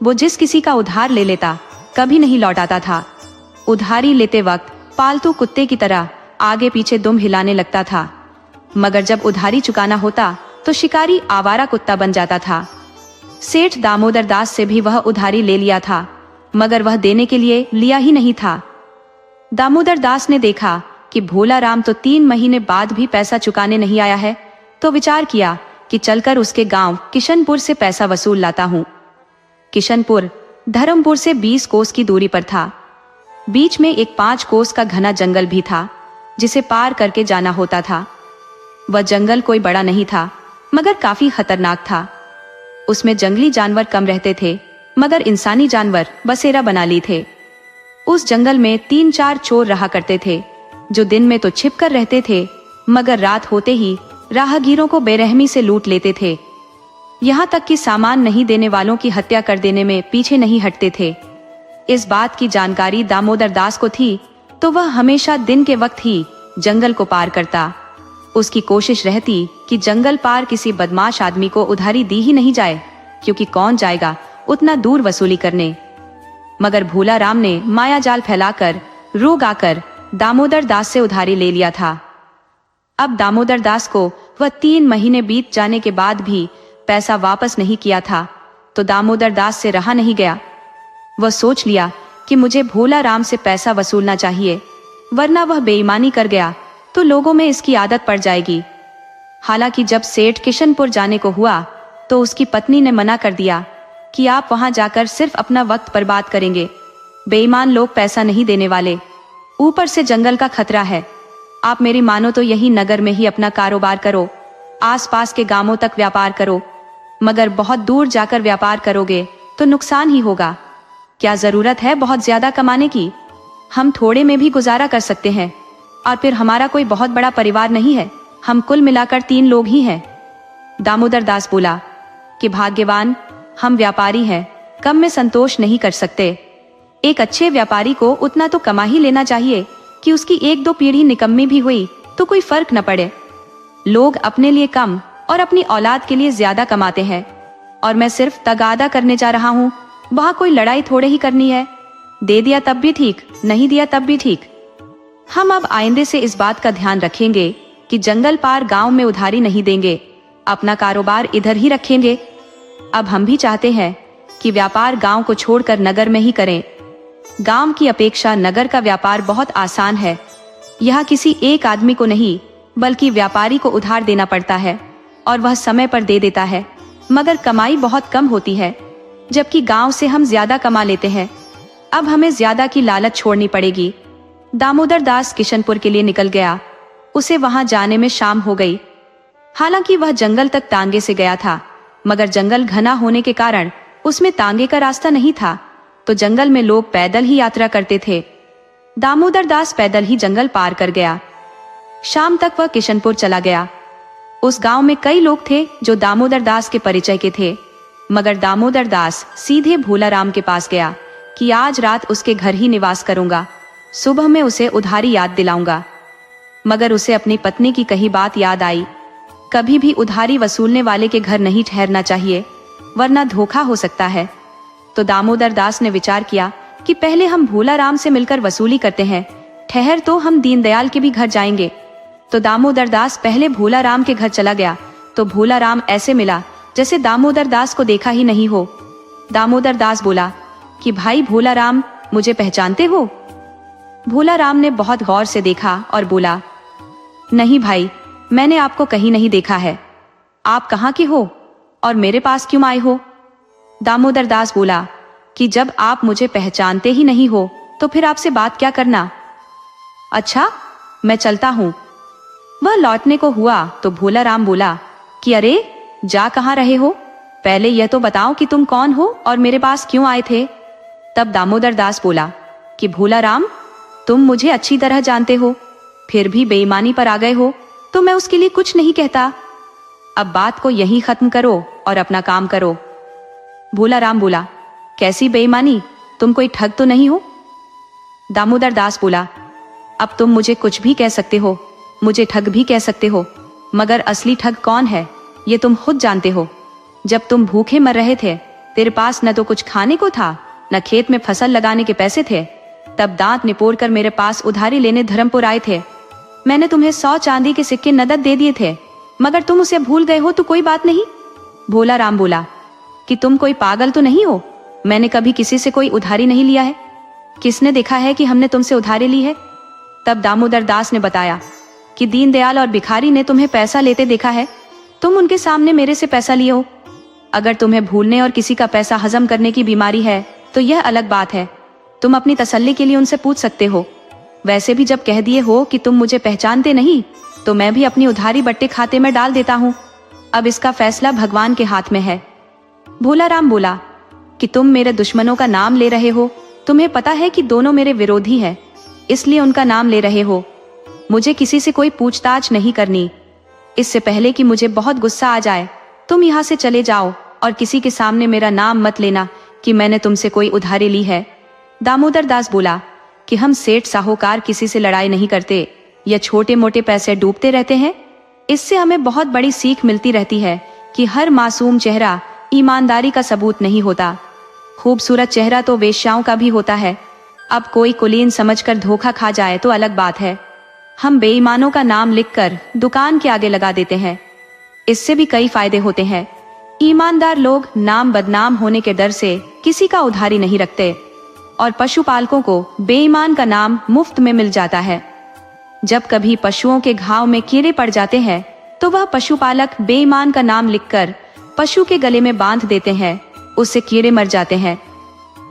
वो जिस किसी का उधार ले लेता कभी नहीं लौटाता था। उधारी लेते वक्त पालतू कुत्ते की तरह आगे पीछे दुम हिलाने लगता था, मगर जब उधारी चुकाना होता तो शिकारी आवारा कुत्ता बन जाता था। सेठ दामोदर दास से भी वह उधारी ले लिया था, मगर वह देने के लिए लिया ही नहीं था। दामोदर दास ने देखा कि भोला राम तो 3 महीने बाद भी पैसा चुकाने नहीं आया है, तो विचार किया कि चलकर उसके गांव किशनपुर से पैसा वसूल लाता हूं। किशनपुर धर्मपुर से 20 कोस की दूरी पर था। बीच में एक 5 कोस का घना जंगल भी था जिसे पार करके जाना होता था। वह जंगल कोई बड़ा नहीं था, मगर काफी खतरनाक था। उसमें जंगली जानवर कम रहते थे, मगर इंसानी जानवर बसेरा बना ली थे। उस जंगल में 3-4 चोर रहा करते थे, जो दिन में तो छिप कर रहते थे, मगर रात होते ही राहगीरों को बेरहमी से लूट लेते थे। यहाँ तक कि सामान नहीं देने वालों की हत्या कर देने में पीछे नहीं हटते थे। इस बात की जानकारी दामोदर दास को थी, तो वह हमेशा दिन के वक्त ही जंगल को पार करता। उसकी कोशिश रहती कि जंगल पार किसी बदमाश आदमी को उधारी दी ही नहीं जाए, क्योंकि कौन जाएगा उतना दूर वसूली करने। मगर भोला राम ने माया जाल फैलाकर रोग आकर दामोदर दास से उधारी ले लिया था। अब दामोदर दास को वह 3 महीने बीत जाने के बाद भी पैसा वापस नहीं किया था, तो दामोदर दास से रहा नहीं गया। वह सोच लिया कि मुझे भोला राम से पैसा वसूलना चाहिए, वरना वह बेईमानी कर गया तो लोगों में इसकी आदत पड़ जाएगी। हालांकि जब सेठ किशनपुर जाने को हुआ तो उसकी पत्नी ने मना कर दिया कि आप वहां जाकर सिर्फ अपना वक्त बर्बाद करेंगे। बेईमान लोग पैसा नहीं देने वाले, ऊपर से जंगल का खतरा है। आप मेरी मानो तो यही नगर में ही अपना कारोबार करो, आसपास के गांवों तक व्यापार करो, मगर बहुत दूर जाकर व्यापार करोगे तो नुकसान ही होगा। क्या जरूरत है बहुत ज्यादा कमाने की? हम थोड़े में भी गुजारा कर सकते हैं, और फिर हमारा कोई बहुत बड़ा परिवार नहीं है, हम कुल मिलाकर 3 लोग ही हैं। दामोदर दास बोला कि भाग्यवान, हम व्यापारी हैं, कम में संतोष नहीं कर सकते। एक अच्छे व्यापारी को उतना तो कमा ही लेना चाहिए कि उसकी 1-2 पीढ़ी निकम्मी भी हुई तो कोई फर्क न पड़े। लोग अपने लिए कम और अपनी औलाद के लिए ज्यादा कमाते हैं, और मैं सिर्फ तगादा करने जा रहा हूँ। वहां कोई लड़ाई थोड़े ही करनी है, दे दिया तब भी ठीक, नहीं दिया तब भी ठीक। हम अब आइंदे से इस बात का ध्यान रखेंगे कि जंगल पार गांव में उधारी नहीं देंगे, अपना कारोबार इधर ही रखेंगे। अब हम भी चाहते हैं कि व्यापार गांव को छोड़कर नगर में ही करें। गांव की अपेक्षा नगर का व्यापार बहुत आसान है। यहाँ किसी एक आदमी को नहीं, बल्कि व्यापारी को उधार देना पड़ता है, और वह समय पर दे देता है, मगर कमाई बहुत कम होती है, जबकि गांव से हम ज्यादा कमा लेते हैं। अब हमें ज्यादा की लालच छोड़नी पड़ेगी। दामोदर दास किशनपुर के लिए निकल गया। उसे वहां जाने में शाम हो गई। हालांकि वह जंगल तक तांगे से गया था, मगर जंगल घना होने के कारण उसमें तांगे का रास्ता नहीं था, तो जंगल में लोग पैदल ही यात्रा करते थे। दामोदर दास पैदल ही जंगल पार कर गया। शाम तक वह किशनपुर चला गया। उस गांव में कई लोग थे जो दामोदर दास के परिचय के थे, मगर दामोदर दास सीधे भोला राम के पास गया कि आज रात उसके घर ही निवास करूंगा, सुबह में उसे उधारी याद दिलाऊंगा। मगर उसे अपनी पत्नी की कही बात याद आई, कभी भी उधारी वसूलने वाले के घर नहीं ठहरना चाहिए, वरना धोखा हो सकता है। तो दामोदर दास ने विचार किया कि पहले हम भोला राम से मिलकर वसूली करते हैं, ठहर तो हम दीनदयाल के भी घर जाएंगे। तो दामोदर दास पहले भोला राम के घर चला गया, तो भोला राम ऐसे मिला जैसे दामोदर दास को देखा ही नहीं हो। दामोदर दास बोला कि भाई भोला राम, मुझे पहचानते हो? भोला राम ने बहुत गौर से देखा और बोला, नहीं भाई, मैंने आपको कहीं नहीं देखा है। आप कहाँ के हो और मेरे पास क्यों आए हो? दामोदर दास बोला कि जब आप मुझे पहचानते ही नहीं हो तो फिर आपसे बात क्या करना। अच्छा, मैं चलता हूँ। वह लौटने को हुआ तो भोला राम बोला कि अरे, जा कहाँ रहे हो? पहले यह तो बताओ कि तुम कौन हो और मेरे पास क्यों आए थे। तब दामोदर दास बोला कि भोला राम, तुम मुझे अच्छी तरह जानते हो, फिर भी बेईमानी पर आ गए हो तो मैं उसके लिए कुछ नहीं कहता। अब बात को यहीं खत्म करो और अपना काम करो। भोला राम बोला, कैसी बेईमानी? तुम कोई ठग तो नहीं हो? दामोदर दास बोला, अब तुम मुझे कुछ भी कह सकते हो, मुझे ठग भी कह सकते हो, मगर असली ठग कौन है ये तुम खुद जानते हो। जब तुम भूखे मर रहे थे, तेरे पास न तो कुछ खाने को था, न खेत में फसल लगाने के पैसे थे, तब दांत निपोड़ कर मेरे पास उधारी लेने धर्मपुर आए थे। मैंने तुम्हें 100 चांदी के सिक्के नकद दे दिए थे, मगर तुम उसे भूल गए हो तो कोई बात नहीं। भोला राम बोला कि तुम कोई पागल तो नहीं हो? मैंने कभी किसी से कोई उधारी नहीं लिया है। किसने देखा है कि हमने तुमसे उधारी ली है? तब दामोदर दास ने बताया कि दीनदयाल और भिखारी ने तुम्हें पैसा लेते देखा है, तुम उनके सामने मेरे से पैसा लिए हो। अगर तुम्हें भूलने और किसी का पैसा हजम करने की बीमारी है तो यह अलग बात है, तुम अपनी तसल्ली के लिए उनसे पूछ सकते हो। वैसे भी जब कह दिए हो कि तुम मुझे पहचानते नहीं, तो मैं भी अपनी उधारी बट्टे खाते में डाल देता हूँ। अब इसका फैसला भगवान के हाथ में है। भोला राम बोला कि तुम मेरे दुश्मनों का नाम ले रहे हो, तुम्हें पता है कि दोनों मेरे विरोधी हैं, इसलिए उनका नाम ले रहे हो। मुझे किसी से कोई पूछताछ नहीं करनी। इससे पहले कि मुझे बहुत गुस्सा आ जाए, तुम यहाँ से चले जाओ और किसी के सामने मेरा नाम मत लेना कि मैंने तुमसे कोई उधारी ली है। दामोदर दास बोला कि हम सेठ साहूकार किसी से लड़ाई नहीं करते, या छोटे मोटे पैसे डूबते रहते हैं। इससे हमें बहुत बड़ी सीख मिलती रहती है कि हर मासूम चेहरा ईमानदारी का सबूत नहीं होता। खूबसूरत चेहरा तो वेश्याओं का भी होता है। अब कोई कुलीन समझकर धोखा खा जाए तो अलग बात है। हम बेईमानों का नाम लिखकर दुकान के आगे लगा देते हैं, इससे भी कई फायदे होते हैं। ईमानदार लोग नाम बदनाम होने के डर से किसी का उधारी नहीं रखते, और पशुपालकों को बेईमान का नाम मुफ्त में मिल जाता है। जब कभी पशुओं के घाव में कीड़े पड़ जाते हैं तो वह पशुपालक बेईमान का नाम लिखकर पशु के गले में बांध देते हैं, उससे कीड़े मर जाते हैं।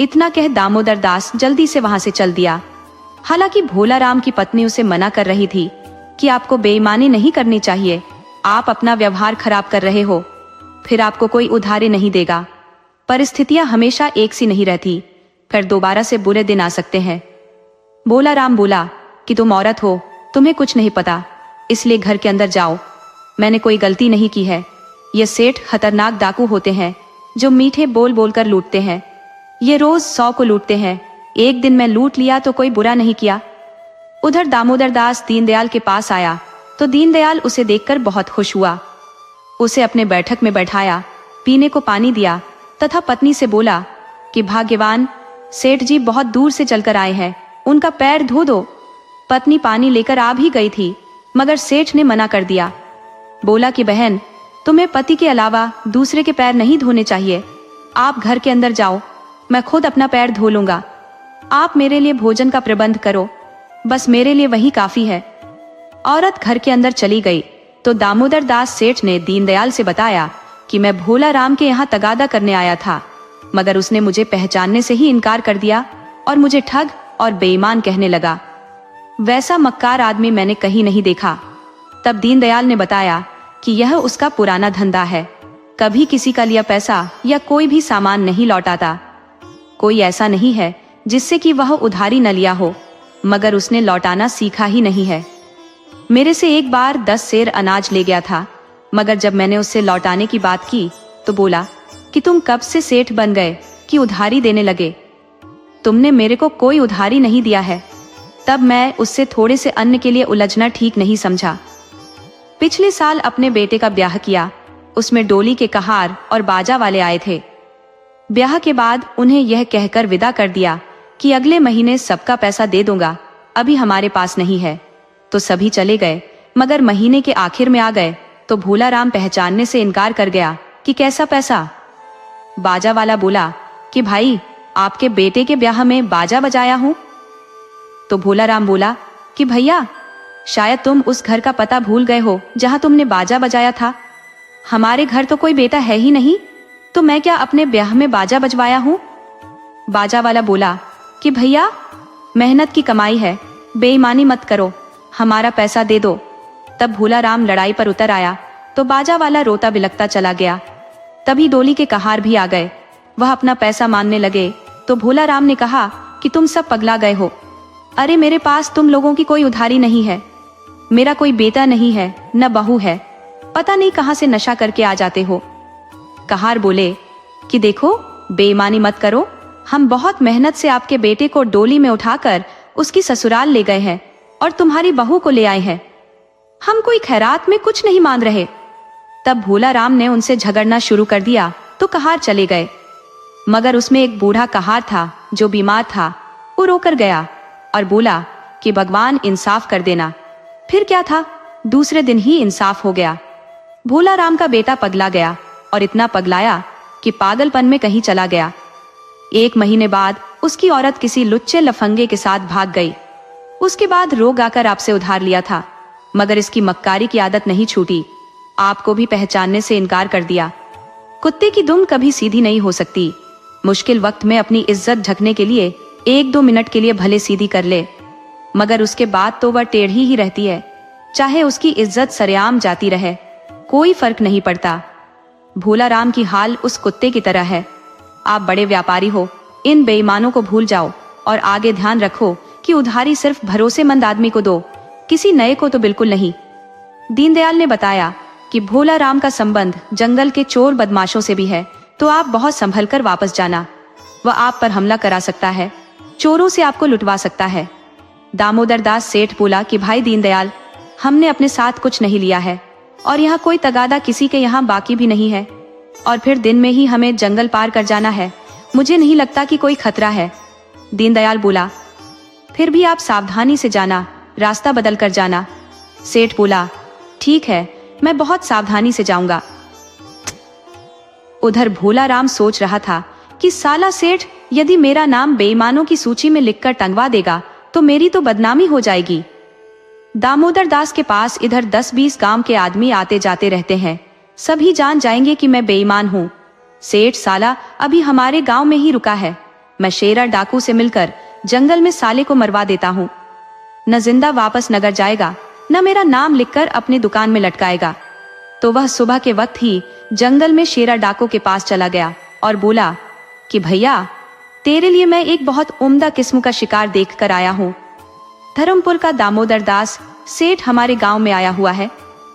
इतना कह दामोदर दास जल्दी से वहां से चल दिया। हालांकि भोला राम की पत्नी उसे मना कर रही थी कि आपको बेईमानी नहीं करनी चाहिए, आप अपना व्यवहार खराब कर रहे हो, फिर आपको कोई उधारी नहीं देगा। परिस्थितियां हमेशा एक सी नहीं रहती, फिर दोबारा से बुरे दिन आ सकते हैं। भोला राम बोला कि तुम औरत हो, तुम्हें कुछ नहीं पता, इसलिए घर के अंदर जाओ। मैंने कोई गलती नहीं की है। ये सेठ खतरनाक डाकू होते हैं जो मीठे बोल बोलकर लूटते हैं। ये रोज 100 को लूटते हैं। एक दिन मैं लूट लिया तो कोई बुरा नहीं किया। उधर दामोदर दास दीनदयाल के पास आया तो दीनदयाल उसे देखकर बहुत खुश हुआ। उसे अपने बैठक में बैठाया, पीने को पानी दिया तथा पत्नी से बोला कि भाग्यवान, सेठ जी बहुत दूर से चलकर आए हैं, उनका पैर धो दो। पत्नी पानी लेकर आ भी गई थी, मगर सेठ ने मना कर दिया। बोला कि बहन, तुम्हें पति के अलावा दूसरे के पैर नहीं धोने चाहिए। आप घर के अंदर जाओ, मैं खुद अपना पैर धो लूंगा। आप मेरे लिए भोजन का प्रबंध करो, बस मेरे लिए वही काफी है। औरत घर के अंदर चली गई तो दामोदर दास सेठ ने दीनदयाल से बताया कि मैं भोला राम के यहाँ तगादा करने आया था, मगर उसने मुझे पहचानने से ही इनकार कर दिया और मुझे ठग और बेईमान कहने लगा। वैसा मक्कार आदमी मैंने कहीं नहीं देखा। तब दीनदयाल ने बताया कि यह उसका पुराना धंधा है, कभी किसी का लिया पैसा या कोई भी सामान नहीं लौटाता। कोई ऐसा नहीं है जिससे कि वह उधारी न लिया हो, मगर उसने लौटाना सीखा ही नहीं है। मेरे से एक बार 10 सेर अनाज ले गया था, मगर जब मैंने उससे लौटाने की बात की तो बोला कि तुम कब से सेठ बन गए कि उधारी देने लगे, तुमने मेरे को कोई उधारी नहीं दिया है। तब मैं उससे थोड़े से अन्न के लिए उलझना ठीक नहीं समझा। पिछले साल अपने बेटे का ब्याह किया, उसमें डोली के कहार और बाजा वाले आए थे। ब्याह के बाद उन्हें यह कहकर विदा कर दिया कि अगले महीने सबका पैसा दे दूंगा, अभी हमारे पास नहीं है। तो सभी चले गए, मगर महीने के आखिर में आ गए तो भोला राम पहचानने से इनकार कर गया कि कैसा पैसा। बाजा वाला बोला कि भाई, आपके बेटे के ब्याह में बाजा बजाया हूँ। तो भोला राम बोला कि भैया, शायद तुम उस घर का पता भूल गए हो जहां तुमने बाजा बजाया था। हमारे घर तो कोई बेटा है ही नहीं, तो मैं क्या अपने ब्याह में बाजा बजवाया हूँ। बाजा वाला बोला कि भैया, मेहनत की कमाई है, बेईमानी मत करो, हमारा पैसा दे दो। तब भोला राम लड़ाई पर उतर आया तो बाजा वाला रोता बिलखता चला गया। तभी डोली के कहार भी आ गए। वह अपना पैसा मांगने लगे तो भोला राम ने कहा कि तुम सब पगला गए हो। अरे मेरे पास तुम लोगों की कोई उधारी नहीं है, मेरा कोई बेटा नहीं है, न बहू है, पता नहीं कहां से नशा करके आ जाते हो। कहार बोले कि देखो, बेईमानी मत करो, हम बहुत मेहनत से आपके बेटे को डोली में उठाकर उसकी ससुराल ले गए हैं और तुम्हारी बहू को ले आए हैं। हम कोई खैरात में कुछ नहीं मांग रहे। तब भोला राम ने उनसे झगड़ना शुरू कर दिया तो कहार चले गए। मगर उसमें एक बूढ़ा कहार था जो बीमार था। वो रोकर गया और बोला कि भगवान इंसाफ कर देना। फिर क्या था, दूसरे दिन ही इंसाफ हो गया। भोला राम का बेटा पगला गया और इतना पगलाया कि पागलपन में कहीं चला गया। 1 महीने बाद उसकी औरत किसी लुच्चे लफंगे के साथ भाग गई। उसके बाद रोग आकर आपसे उधार लिया था, मगर इसकी मक्कारी की आदत नहीं छूटी। आपको भी पहचानने से इनकार कर दिया। कुत्ते की दुम कभी सीधी नहीं हो सकती। मुश्किल वक्त में अपनी इज्जत ढकने के लिए 1-2 मिनट के लिए भले सीधी कर ले, मगर उसके बाद तो वह टेढ़ी ही रहती है। चाहे उसकी इज्जत सरेआम जाती रहे, कोई फर्क नहीं पड़ता। भोला राम की हाल उस कुत्ते की तरह है। आप बड़े व्यापारी हो, इन बेईमानों को भूल जाओ और आगे ध्यान रखो कि उधारी सिर्फ भरोसेमंद आदमी को दो, किसी नए को तो बिल्कुल नहीं। दीनदयाल ने बताया कि भोला राम का संबंध जंगल के चोर बदमाशों से भी है, तो आप बहुत संभल कर वापस जाना। वह आप पर हमला करा सकता है, चोरों से आपको लुटवा सकता है। दामोदर दास सेठ बोला कि भाई दीनदयाल, हमने अपने साथ कुछ नहीं लिया है और यहाँ कोई तगादा किसी के यहाँ बाकी भी नहीं है, और फिर दिन में ही हमें जंगल पार कर जाना है। मुझे नहीं लगता कि कोई खतरा है। दीनदयाल बोला, फिर भी आप सावधानी से जाना, रास्ता बदल कर जाना। सेठ बोला, ठीक है, मैं बहुत सावधानी से जाऊंगा। उधर भोला राम सोच रहा था कि साला सेठ यदि मेरा नाम बेईमानों की सूची में लिखकर टंगवा देगा तो मेरी तो बदनामी हो जाएगी। दामोदर दास के पास इधर 10-20 गांव के आदमी आते जाते रहते हैं, सभी जान जाएंगे कि मैं बेईमान हूँ। सेठ साला अभी हमारे गांव में ही रुका है। मैं शेरा डाकू से मिलकर जंगल में साले को मरवा देता हूँ। न जिंदा वापस नगर जाएगा, न मेरा नाम लिखकर अपनी दुकान में लटकाएगा। तो वह सुबह के वक्त ही जंगल में शेरा डाकू के पास चला गया और बोला कि भैया, तेरे लिए मैं एक बहुत उम्दा किस्म का शिकार देख कर आया हूँ। धर्मपुर का दामोदर दास सेठ हमारे गांव में आया हुआ है।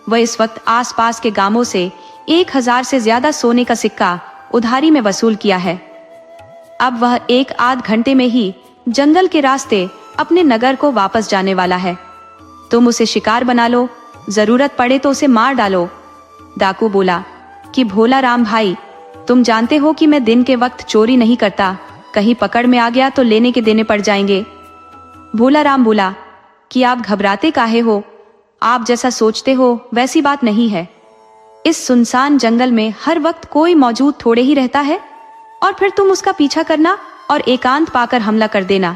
वह इस वक्त आसपास के गांवों से 1000 से ज्यादा सोने का सिक्का उधारी में वसूल किया है। अब वह 1-8 घंटे में ही जंगल के रास्ते अपने नगर को वापस जाने वाला है। तुम उसे शिकार बना लो, जरूरत पड़े तो उसे मार डालो। डाकू बोला कि भोला राम भाई, तुम जानते हो कि मैं दिन के वक्त चोरी नहीं करता, कहीं पकड़ में आ गया तो लेने के देने पड़ जाएंगे। भोला राम बोला कि आप घबराते काहे हो, आप जैसा सोचते हो वैसी बात नहीं है। इस सुनसान जंगल में हर वक्त कोई मौजूद थोड़े ही रहता है, और फिर तुम उसका पीछा करना और एकांत पाकर हमला कर देना।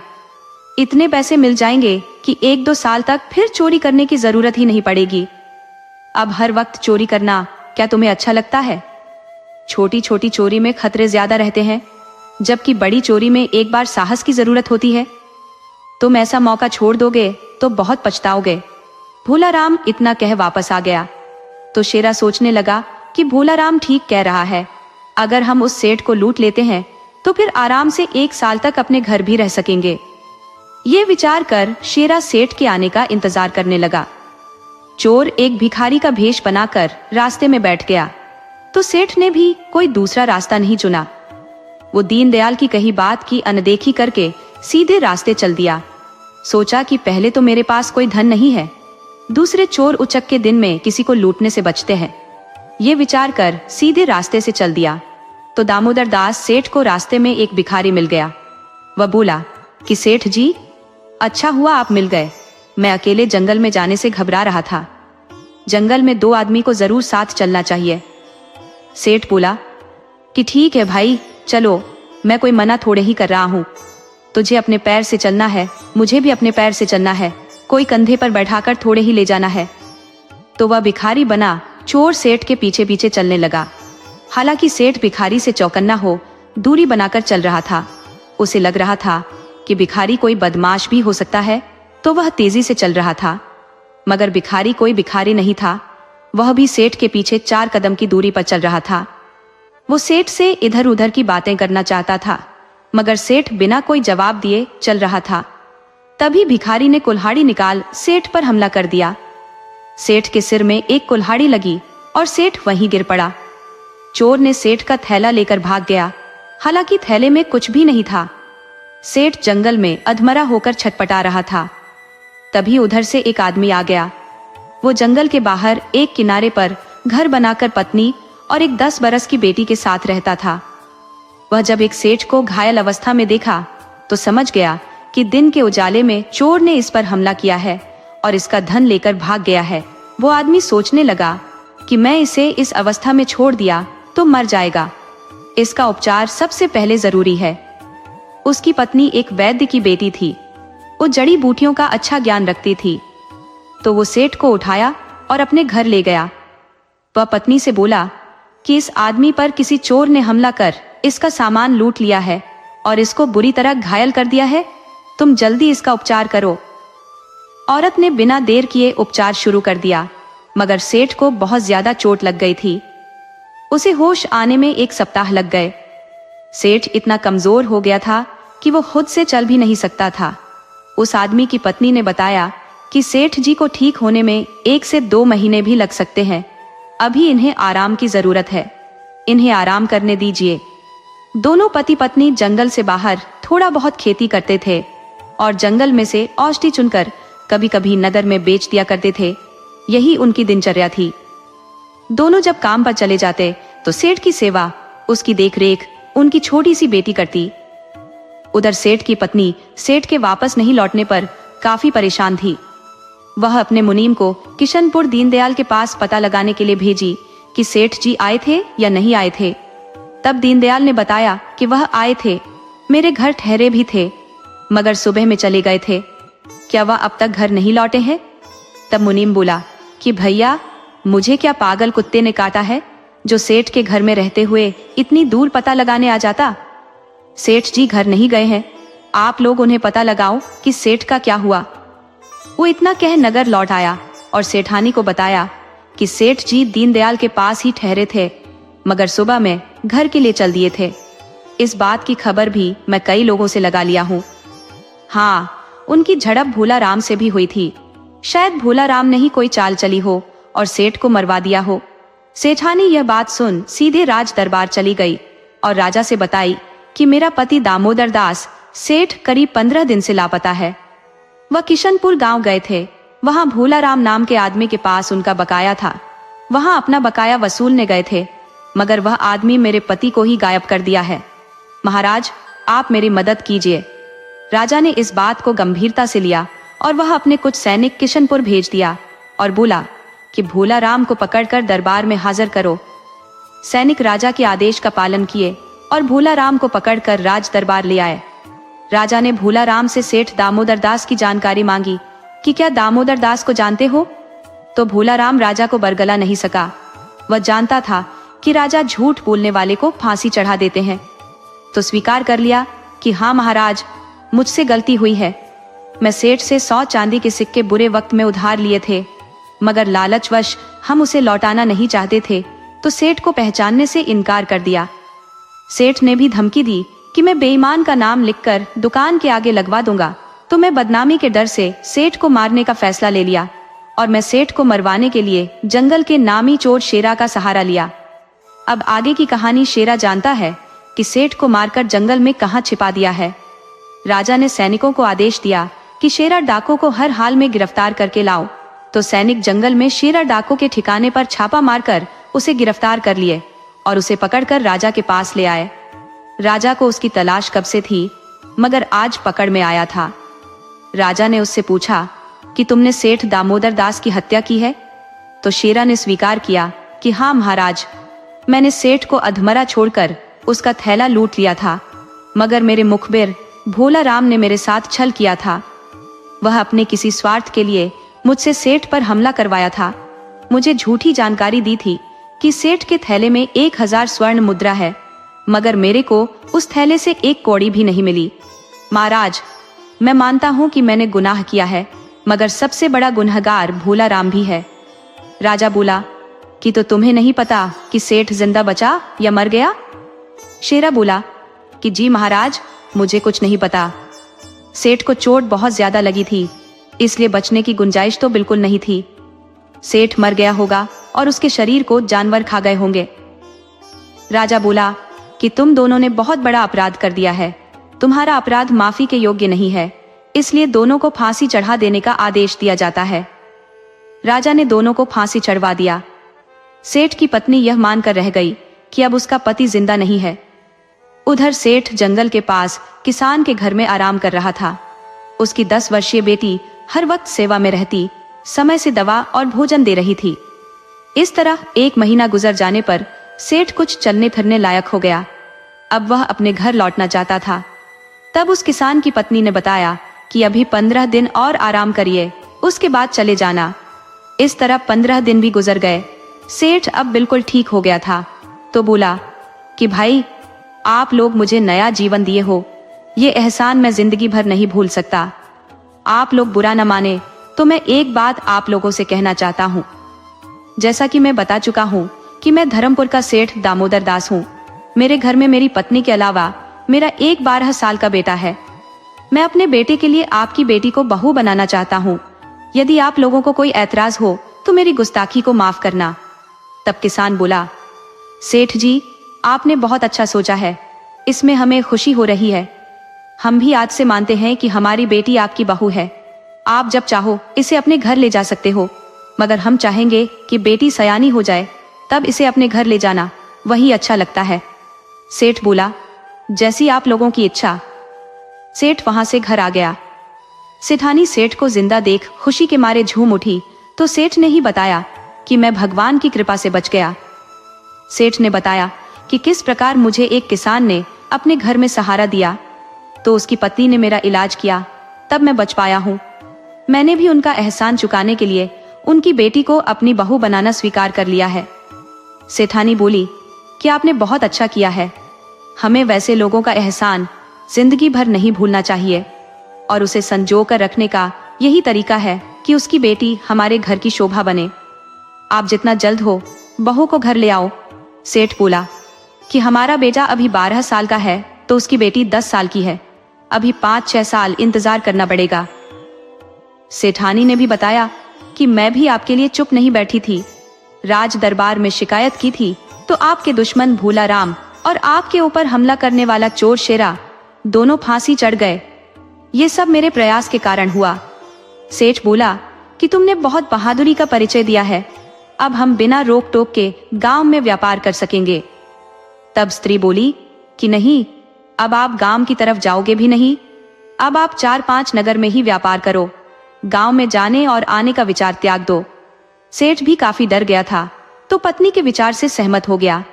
इतने पैसे मिल जाएंगे कि 1-2 साल तक फिर चोरी करने की जरूरत ही नहीं पड़ेगी। अब हर वक्त चोरी करना क्या तुम्हें अच्छा लगता है? छोटी छोटी चोरी में खतरे ज्यादा रहते हैं, जबकि बड़ी चोरी में एक बार साहस की जरूरत होती है। तुम ऐसा मौका छोड़ दोगे तो बहुत पछताओगे। भोला राम इतना कह वापस आ गया तो शेरा सोचने लगा कि भोला राम ठीक कह रहा है। अगर हम उस सेठ को लूट लेते हैं तो फिर आराम से 1 साल तक अपने घर भी रह सकेंगे। ये विचार कर शेरा सेठ के आने का इंतजार करने लगा। चोर एक भिखारी का भेष बनाकर रास्ते में बैठ गया तो सेठ ने भी कोई दूसरा रास्ता नहीं चुना। वो दीनदयाल की कही बात की अनदेखी करके सीधे रास्ते चल दिया। सोचा कि पहले तो मेरे पास कोई धन नहीं है, दूसरे चोर उचक के दिन में किसी को लूटने से बचते हैं। ये विचार कर सीधे रास्ते से चल दिया तो दामोदर दास सेठ को रास्ते में एक भिखारी मिल गया। वह बोला कि सेठ जी, अच्छा हुआ आप मिल गए, मैं अकेले जंगल में जाने से घबरा रहा था। जंगल में 2 आदमी को जरूर साथ चलना चाहिए। सेठ बोला कि ठीक है भाई, चलो, मैं कोई मना थोड़े ही कर रहा हूँ। तुझे अपने पैर से चलना है, मुझे भी अपने पैर से चलना है, कोई कंधे पर बैठाकर थोड़े ही ले जाना है। तो वह भिखारी बना चोर सेठ के पीछे पीछे चलने लगा। हालांकि सेठ भिखारी से चौकन्ना हो दूरी बनाकर चल रहा था। उसे लग रहा था कि भिखारी कोई बदमाश भी हो सकता है, तो वह तेजी से चल रहा था। मगर भिखारी कोई भिखारी नहीं था, वह भी सेठ के पीछे 4 कदम की दूरी पर चल रहा था। वो सेठ से इधर उधर की बातें करना चाहता था, मगर सेठ बिना कोई जवाब दिए चल रहा था। तभी भिखारी ने कुल्हाड़ी निकाल सेठ पर हमला कर दिया। सेठ के सिर में एक कुल्हाड़ी लगी और सेठ वहीं गिर पड़ा। चोर ने सेठ का थैला लेकर भाग गया। हालांकि थैले में कुछ भी नहीं था। सेठ जंगल में अधमरा होकर छटपटा रहा था। तभी उधर से एक आदमी आ गया। वो जंगल के बाहर एक किनारे पर घर बनाकर पत्नी और एक 10 बरस की बेटी के साथ रहता था। वह जब एक सेठ को घायल अवस्था में देखा तो समझ गया कि दिन के उजाले में चोर ने इस पर हमला किया है और इसका धन लेकर भाग गया है। वो आदमी सोचने लगा कि मैं इसे इस अवस्था में छोड़ दिया तो मर जाएगा, इसका उपचार सबसे पहले जरूरी है। उसकी पत्नी एक वैद्य की बेटी थी। वो जड़ी बूटियों का अच्छा ज्ञान रखती थी। तो वो सेठ को उठाया और अपने घर ले गया। वह पत्नी से बोला कि इस आदमी पर किसी चोर ने हमला कर इसका सामान लूट लिया है और इसको बुरी तरह घायल कर दिया है, तुम जल्दी इसका उपचार करो। औरत ने बिना देर किए उपचार शुरू कर दिया, मगर सेठ को बहुत ज्यादा चोट लग गई थी। उसे होश आने में 1 सप्ताह लग गए। सेठ इतना कमजोर हो गया था कि वो खुद से चल भी नहीं सकता था। उस आदमी की पत्नी ने बताया कि सेठ जी को ठीक होने में 1 से 2 महीने भी लग सकते हैं। अभी इन्हें आराम की जरूरत है, इन्हें आराम करने दीजिए। दोनों पति पत्नी जंगल से बाहर थोड़ा बहुत खेती करते थे और जंगल में से औषधि चुनकर कभी कभी नगर में बेच दिया करते थे। यही उनकी दिनचर्या थी। दोनों जब काम पर चले जाते तो सेठ की सेवा, उसकी देखरेख उनकी छोटी सी बेटी करती। उधर सेठ की पत्नी सेठ के वापस नहीं लौटने पर काफी परेशान थी। वह अपने मुनीम को किशनपुर दीनदयाल के पास पता लगाने के लिए भेजी कि सेठ जी आए थे या नहीं आए थे। तब दीनदयाल ने बताया कि वह आए थे, मेरे घर ठहरे भी थे, मगर सुबह में चले गए थे। क्या वह अब तक घर नहीं लौटे हैं? तब मुनीम बोला कि भैया, मुझे क्या पागल कुत्ते ने काटा है जो सेठ के घर में रहते हुए इतनी दूर पता लगाने आ जाता। सेठ जी घर नहीं गए हैं, आप लोग उन्हें पता लगाओ कि सेठ का क्या हुआ। वो इतना कह नगर लौट आया और सेठानी को बताया कि सेठ जी दीनदयाल के पास ही ठहरे थे, मगर सुबह में घर के लिए चल दिए थे। इस बात की खबर भी मैं कई लोगों से लगा लिया हूँ। हाँ, उनकी झड़प भोला राम से भी हुई थी। शायद भोला राम ने ही कोई चाल चली हो और सेठ को मरवा दिया हो। सेठानी यह बात सुन सीधे राज दरबार चली गई और राजा से बताई कि मेरा पति दामोदर दास सेठ करीब 15 दिन से लापता है। वह किशनपुर गांव गए थे। वहां भोला राम नाम के आदमी के पास उनका बकाया था। वहां अपना बकाया वसूलने गए थे, मगर वह आदमी मेरे पति को ही गायब कर दिया है। महाराज, आप मेरी मदद कीजिए। राजा ने इस बात को गंभीरता से लिया और वह अपने कुछ सैनिक किशनपुर भेज दिया और बोला कि भोला राम को पकड़कर दरबार में हाजिर करो। सैनिक राजा के आदेश का पालन किए और भोला राम को पकड़कर राज दरबार ले आए। राजा ने भोला राम से सेठ दामोदर दास की जानकारी मांगी कि क्या दामोदर दास को जानते हो? तो भोला राम राजा को बरगला नहीं सका। वह जानता था कि राजा झूठ बोलने वाले को फांसी चढ़ा देते हैं, तो स्वीकार कर लिया कि हाँ महाराज, मुझसे गलती हुई है। मैं सेठ से 100 चांदी के सिक्के बुरे वक्त में उधार लिए थे, मगर लालचवश हम उसे लौटाना नहीं चाहते थे, तो सेठ को पहचानने से इनकार कर दिया। सेठ ने भी धमकी दी कि मैं बेईमान का नाम लिखकर दुकान के आगे लगवा दूंगा, तो मैं बदनामी के डर से सेठ को मारने का फैसला ले लिया और मैं सेठ को मरवाने के लिए जंगल के नामी चोर शेरा का सहारा लिया। अब आगे की कहानी शेरा जानता है कि सेठ को मारकर जंगल में कहां छिपा दिया है। राजा ने सैनिकों को आदेश दिया कि शेरा डाकू को हर हाल में गिरफ्तार करके लाओ। तो सैनिक जंगल में शेरा डाकू के ठिकाने पर छापा मारकर उसे गिरफ्तार कर लिए और उसे पकड़कर राजा के पास ले आए। राजा को उसकी तलाश कब से थी, मगर आज पकड़ में आया था। राजा ने उससे पूछा कि तुमने सेठ दामोदर दास की हत्या की है? तो शेरा ने स्वीकार किया कि हाँ महाराज, मैंने सेठ को अधमरा छोड़कर उसका थैला लूट लिया था। मगर मेरे मुखबिर भोला राम ने मेरे साथ छल किया था। वह अपने किसी स्वार्थ के लिए मुझसे सेठ पर हमला करवाया था। मुझे झूठी जानकारी दी थी कि सेठ के थैले में 1000 स्वर्ण मुद्रा है, मगर मेरे को उस थैले से 1 कौड़ी भी नहीं मिली। महाराज, मैं मानता हूँ कि मैंने गुनाह किया है, मगर सबसे बड़ा गुनहगार भोला राम भी है। राजा बोला कि तो तुम्हें नहीं पता कि सेठ जिंदा बचा या मर गया? शेरा बोला कि जी महाराज, मुझे कुछ नहीं पता। सेठ को चोट बहुत ज्यादा लगी थी, इसलिए बचने की गुंजाइश तो बिल्कुल नहीं थी। सेठ मर गया होगा और उसके शरीर को जानवर खा गए होंगे। राजा बोला कि तुम दोनों ने बहुत बड़ा अपराध कर दिया है, तुम्हारा अपराध माफी के योग्य नहीं है, इसलिए दोनों को फांसी चढ़ा देने का आदेश दिया जाता है। राजा ने दोनों को फांसी चढ़वा दिया। सेठ की पत्नी यह मानकर रह गई कि अब उसका पति जिंदा नहीं है। उधर सेठ जंगल के पास किसान के घर में आराम कर रहा था। उसकी 10 वर्षीय बेटी हर वक्त सेवा में रहती, समय से दवा और भोजन दे रही थी। इस तरह 1 महीना गुजर जाने पर सेठ कुछ चलने फिरने लायक हो गया। अब वह अपने घर लौटना चाहता था। तब उस किसान की पत्नी ने बताया कि अभी 15 दिन और आराम करिए, उसके बाद चले जाना। इस तरह 15 दिन भी गुजर गए। सेठ अब बिल्कुल ठीक हो गया था, तो बोला कि भाई, आप लोग मुझे नया जीवन दिए हो, ये एहसान मैं जिंदगी भर नहीं भूल सकता। आप लोग बुरा न माने तो मैं एक बात आप लोगों से कहना चाहता हूँ। जैसा कि मैं बता चुका हूँ कि मैं धर्मपुर का सेठ दामोदर दास हूँ। मेरे घर में मेरी पत्नी के अलावा मेरा एक 12 साल का बेटा है। मैं अपने बेटे के लिए आपकी बेटी को बहू बनाना चाहता हूँ। यदि आप लोगों को कोई ऐतराज हो तो मेरी गुस्ताखी को माफ करना। तब किसान बोला, सेठ जी, आपने बहुत अच्छा सोचा है, इसमें हमें खुशी हो रही है। हम भी आज से मानते हैं कि हमारी बेटी आपकी बहू है। आप जब चाहो इसे अपने घर ले जा सकते हो, मगर हम चाहेंगे कि बेटी सयानी हो जाए, तब इसे अपने घर ले जाना, वही अच्छा लगता है। सेठ बोला, जैसी आप लोगों की इच्छा। सेठ वहां से घर आ गया। सेठानी सेठ को जिंदा देख खुशी के मारे झूम उठी, तो सेठ ने ही बताया कि मैं भगवान की कृपा से बच गया। सेठ ने बताया कि किस प्रकार मुझे एक किसान ने अपने घर में सहारा दिया, तो उसकी पत्नी ने मेरा इलाज किया, तब मैं बच पाया हूँ। मैंने भी उनका एहसान चुकाने के लिए उनकी बेटी को अपनी बहू बनाना स्वीकार कर लिया है। सेठानी बोली कि आपने बहुत अच्छा किया है। हमें वैसे लोगों का एहसान जिंदगी भर नहीं भूलना चाहिए, और उसे संजो कर रखने का यही तरीका है कि उसकी बेटी हमारे घर की शोभा बने। आप जितना जल्द हो बहू को घर ले आओ। सेठ बोला कि हमारा बेटा अभी 12 साल का है, तो उसकी बेटी 10 साल की है, अभी 5-6 साल इंतजार करना पड़ेगा। सेठानी ने भी बताया कि मैं भी आपके लिए चुप नहीं बैठी थी। राज दरबार में शिकायत की थी, तो आपके दुश्मन भोला राम और आपके ऊपर हमला करने वाला चोर शेरा दोनों फांसी चढ़ गए। ये सब मेरे प्रयास के कारण हुआ। सेठ बोला कि तुमने बहुत बहादुरी का परिचय दिया है, अब हम बिना रोक टोक के गांव में व्यापार कर सकेंगे। तब स्त्री बोली कि नहीं, अब आप गांव की तरफ जाओगे भी नहीं, अब आप 4-5 नगर में ही व्यापार करो, गांव में जाने और आने का विचार त्याग दो। सेठ भी काफी डर गया था, तो पत्नी के विचार से सहमत हो गया।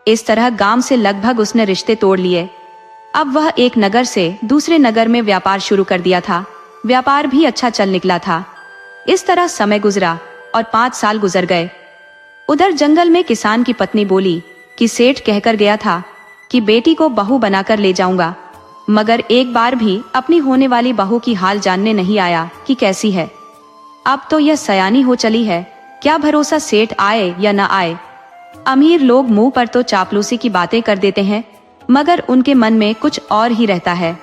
इस तरह गांव से लगभग उसने रिश्ते तोड़ लिए। अब वह एक नगर से दूसरे नगर में व्यापार शुरू कर दिया था। व्यापार भी अच्छा चल निकला था। इस तरह समय गुजरा और 5 साल गुजर गए। उधर जंगल में किसान की पत्नी बोली कि सेठ कहकर गया था कि बेटी को बहू बनाकर ले जाऊंगा, मगर एक बार भी अपनी होने वाली बहू की हाल जानने नहीं आया कि कैसी है। अब तो यह सयानी हो चली है, क्या भरोसा सेठ आए या न आए। अमीर लोग मुंह पर तो चापलूसी की बातें कर देते हैं, मगर उनके मन में कुछ और ही रहता है।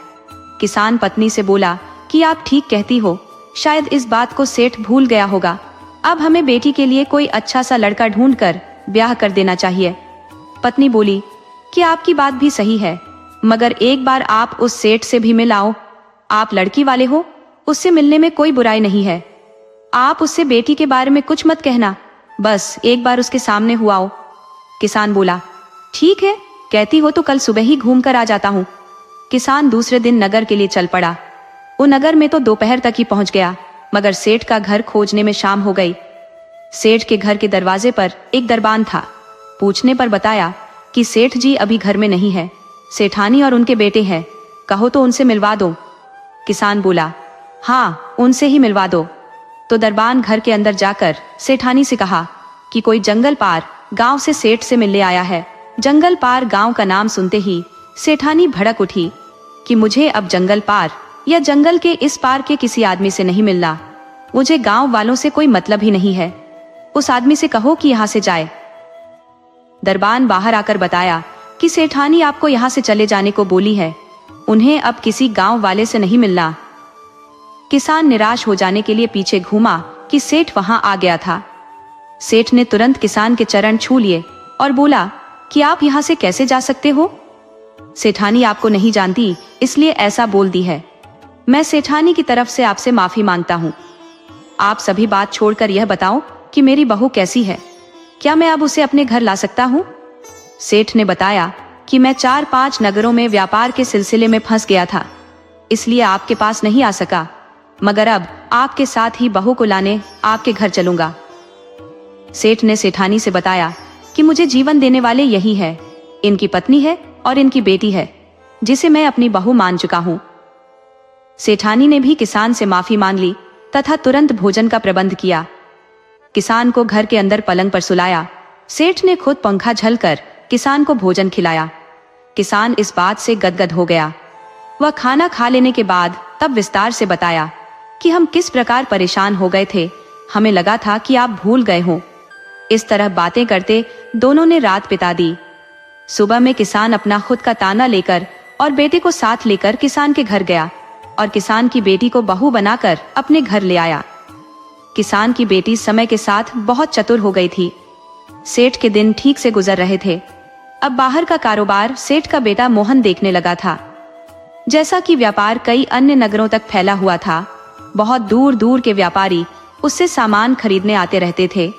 किसान पत्नी से बोला कि आप ठीक कहती हो, शायद इस बात को सेठ भूल गया होगा। अब हमें बेटी के लिए कोई अच्छा सा लड़का ढूंढकर ब्याह कर देना चाहिए। पत्नी बोली कि आपकी बात भी सही है, मगर एक बार आप उस सेठ से भी मिल आओ। आप लड़की वाले हो, उससे मिलने में कोई बुराई नहीं है। आप उससे बेटी के बारे में कुछ मत कहना, बस एक बार उसके सामने हुआ हो। किसान बोला, ठीक है, कहती हो तो कल सुबह ही घूम कर आ जाता हूँ। किसान दूसरे दिन नगर के लिए चल पड़ा। वो नगर में तो दोपहर तक ही पहुंच गया, मगर सेठ का घर खोजने में शाम हो गई। सेठ के घर के दरवाजे पर एक दरबान था। पूछने पर बताया कि सेठ जी अभी घर में नहीं है, सेठानी और उनके बेटे हैं, कहो तो उनसे मिलवा दो। किसान बोला, हाँ उनसे ही मिलवा दो। तो दरबान घर के अंदर जाकर सेठानी से कहा कि कोई जंगल पार गांव से सेठ से मिलने आया है। जंगल पार गांव का नाम सुनते ही सेठानी भड़क उठी कि मुझे अब जंगल पार या जंगल के इस पार के किसी आदमी से नहीं मिलना। मुझे गांव वालों से कोई मतलब ही नहीं है। उस आदमी से कहो कि यहाँ से जाए। दरबान बाहर आकर बताया कि सेठानी आपको यहाँ से चले जाने को बोली है, उन्हें अब किसी गांव वाले से नहीं मिलना। किसान निराश हो जाने के लिए पीछे घूमा कि सेठ वहां आ गया था। सेठ ने तुरंत किसान के चरण छू लिए और बोला कि आप यहाँ से कैसे जा सकते हो? सेठानी आपको नहीं जानती इसलिए ऐसा बोल दी है। मैं सेठानी की तरफ से आपसे माफी मांगता हूँ। आप सभी बात छोड़कर यह बताओ कि मेरी बहू कैसी है, क्या मैं अब उसे अपने घर ला सकता हूँ? सेठ ने बताया कि मैं 4-5 नगरों में व्यापार के सिलसिले में फंस गया था, इसलिए आपके पास नहीं आ सका, मगर अब आपके साथ ही बहू को लाने आपके घर चलूंगा। सेठ ने सेठानी से बताया कि मुझे जीवन देने वाले यही है, इनकी पत्नी है और इनकी बेटी है, जिसे मैं अपनी बहू मान चुका हूँ। सेठानी ने भी किसान से माफी मांग ली तथा तुरंत भोजन का प्रबंध किया। किसान को घर के अंदर पलंग पर सुलाया। सेठ ने खुद पंखा झलकर किसान को भोजन खिलाया। किसान इस बात से गदगद हो गया। वह खाना खा लेने के बाद तब विस्तार से बताया कि हम किस प्रकार परेशान हो गए थे, हमें लगा था कि आप भूल गए हो। इस तरह बातें करते दोनों ने रात बिता दी। सुबह में किसान अपना खुद का ताना लेकर और बेटे को साथ लेकर किसान के घर गया और किसान की बेटी को बहू बनाकर अपने घर ले आया। किसान की बेटी समय के साथ बहुत चतुर हो गई थी। सेठ के दिन ठीक से गुजर रहे थे। अब बाहर का कारोबार सेठ का बेटा मोहन देखने लगा था। जैसा कि व्यापार कई अन्य नगरों तक फैला हुआ था, बहुत दूर दूर के व्यापारी उससे सामान खरीदने आते रहते थे।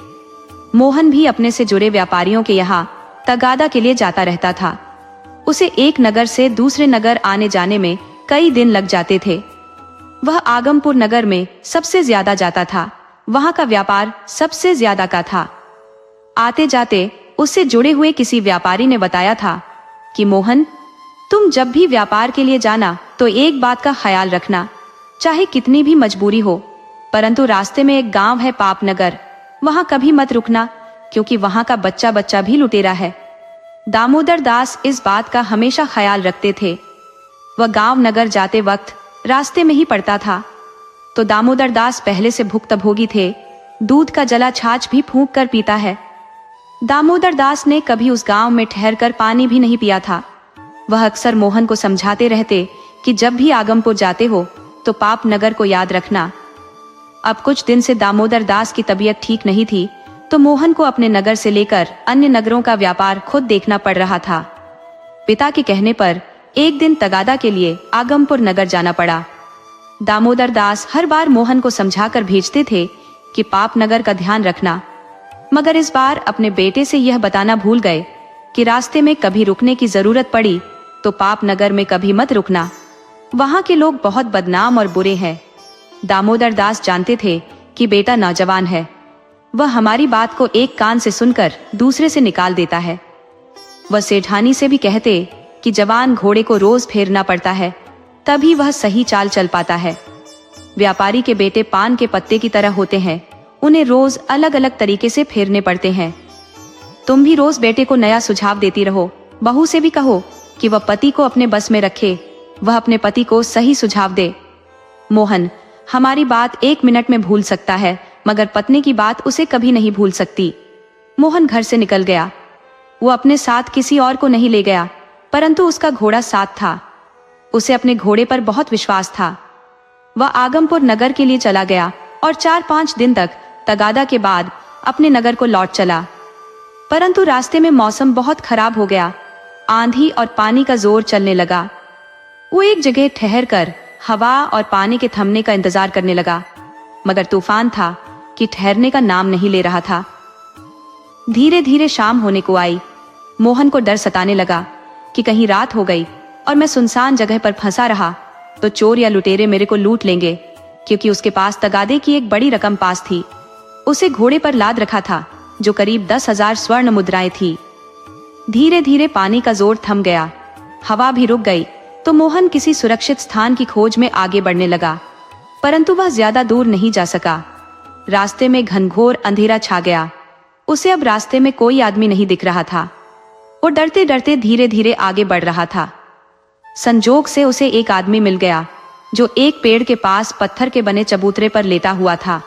मोहन भी अपने से जुड़े व्यापारियों के यहाँ तगादा के लिए जाता रहता था। उसे एक नगर से दूसरे नगर आने जाने में कई दिन लग जाते थे। वह आगमपुर नगर में सबसे ज्यादा जाता था, वहां का व्यापार सबसे ज्यादा का था। आते जाते उससे जुड़े हुए किसी व्यापारी ने बताया था कि मोहन, तुम जब भी व्यापार के लिए जाना तो एक बात का ख्याल रखना, चाहे कितनी भी मजबूरी हो, परंतु रास्ते में एक गांव है पापनगर, वहां कभी मत रुकना, क्योंकि वहां का बच्चा बच्चा भी लुटेरा है। दामोदर दास इस बात का हमेशा ख्याल रखते थे। वह गांव नगर जाते वक्त रास्ते में ही पड़ता था, तो दामोदर दास पहले से भुक्तभोगी थे, दूध का जला छाछ भी फूंक कर पीता है। दामोदर दास ने कभी उस गांव में ठहरकर पानी भी नहीं पिया था। वह अक्सर मोहन को समझाते रहते कि जब भी आगमपुर जाते हो तो पाप नगर को याद रखना। अब कुछ दिन से दामोदर दास की तबीयत ठीक नहीं थी, तो मोहन को अपने नगर से लेकर अन्य नगरों का व्यापार खुद देखना पड़ रहा था। पिता के कहने पर एक दिन तगादा के लिए आगमपुर नगर जाना पड़ा। दामोदर दास हर बार मोहन को समझाकर भेजते थे कि पाप नगर का ध्यान रखना, मगर इस बार अपने बेटे से यह बताना भूल गए कि रास्ते में कभी रुकने की जरूरत पड़ी तो पाप नगर में कभी मत रुकना, वहां के लोग बहुत बदनाम और बुरे हैं। दामोदर दास जानते थे कि बेटा नौजवान है, वह हमारी बात को एक कान से सुनकर दूसरे से निकाल देता है। वह सेठानी से भी कहते कि जवान घोड़े को रोज फेरना पड़ता है, तभी वह सही चाल चल पाता है। व्यापारी के बेटे पान के पत्ते की तरह होते हैं, उन्हें रोज अलग अलग तरीके से फेरने पड़ते हैं। तुम भी रोज बेटे को नया सुझाव देती रहो। बहू से भी कहो कि वह पति को अपने बस में रखे, वह अपने पति को सही सुझाव दे। मोहन हमारी बात 1 मिनट में भूल सकता है, मगर पत्नी की बात उसे कभी नहीं भूल सकती। मोहन घर से निकल गया। वो अपने साथ किसी और को नहीं ले गया, परंतु उसका घोड़ा साथ था। उसे अपने घोड़े पर बहुत विश्वास था। वह आगमपुर नगर के लिए चला गया और 4-5 दिन तक तगादा के बाद अपने नगर को लौट चला। परंतु रास्ते में मौसम बहुत खराब हो गया। आंधी और पानी का जोर चलने लगा। वो एक जगह ठहर कर हवा और पानी के थमने का इंतजार करने लगा, मगर तूफान था कि ठहरने का नाम नहीं ले रहा था। धीरे धीरे शाम होने को आई। मोहन को डर सताने लगा कि कहीं रात हो गई और मैं सुनसान जगह पर फंसा रहा तो चोर या लुटेरे मेरे को लूट लेंगे, क्योंकि उसके पास तगादे की एक बड़ी रकम पास थी। उसे घोड़े पर लाद रखा था, जो करीब 10,000 स्वर्ण मुद्राएं थी। धीरे धीरे पानी का जोर थम गया। हवा भी रुक गई तो मोहन किसी सुरक्षित स्थान की खोज में आगे बढ़ने लगा, परंतु वह ज्यादा दूर नहीं जा सका। रास्ते में घनघोर अंधेरा छा गया। उसे अब रास्ते में कोई आदमी नहीं दिख रहा था। वो डरते डरते धीरे धीरे आगे बढ़ रहा था। संजोग से उसे एक आदमी मिल गया जो एक पेड़ के पास पत्थर के बने चबूतरे पर लेटा हुआ था।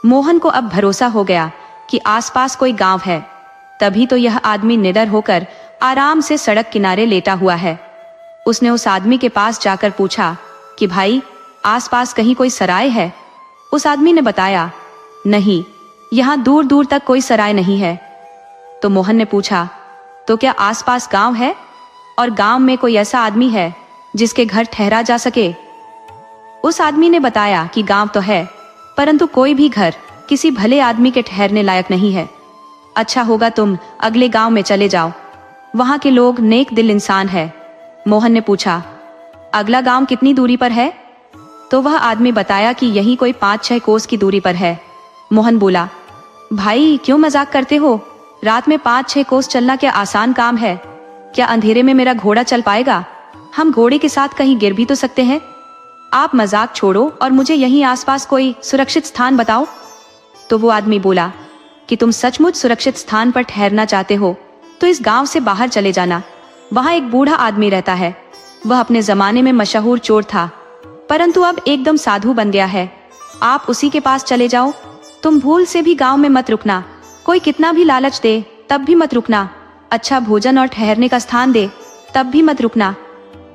मोहन को अब भरोसा हो गया कि आसपास कोई गांव है, तभी तो यह आदमी निडर होकर आराम से सड़क किनारे लेटा हुआ है। उसने उस आदमी के पास जाकर पूछा कि भाई, आसपास कहीं कोई सराय है? उस आदमी ने बताया, नहीं, यहाँ दूर दूर तक कोई सराय नहीं है। तो मोहन ने पूछा, तो क्या आसपास गांव है और गांव में कोई ऐसा आदमी है जिसके घर ठहरा जा सके? उस आदमी ने बताया कि गांव तो है, परंतु कोई भी घर किसी भले आदमी के ठहरने लायक नहीं है। अच्छा होगा तुम अगले गांव में चले जाओ, वहां के लोग नेक दिल इंसान है। मोहन ने पूछा, अगला गांव कितनी दूरी पर है? तो वह आदमी बताया कि यही कोई 5-6 कोस की दूरी पर है। मोहन बोला, भाई क्यों मजाक करते हो? रात में 5-6 कोस चलना क्या आसान काम है? क्या अंधेरे में मेरा घोड़ा चल पाएगा? हम घोड़े के साथ कहीं गिर भी तो सकते हैं। आप मजाक छोड़ो और मुझे यहीं आसपास कोई सुरक्षित स्थान बताओ। तो वो आदमी बोला कि तुम सचमुच सुरक्षित स्थान पर ठहरना चाहते हो तो इस गांव से बाहर चले जाना। वहां एक बूढ़ा आदमी रहता है। वह अपने जमाने में मशहूर चोर था, परंतु अब एकदम साधु बन गया है। आप उसी के पास चले जाओ। तुम भूल से भी गांव में मत रुकना। कोई कितना भी लालच दे तब भी मत रुकना। अच्छा भोजन और ठहरने का स्थान दे तब भी मत रुकना।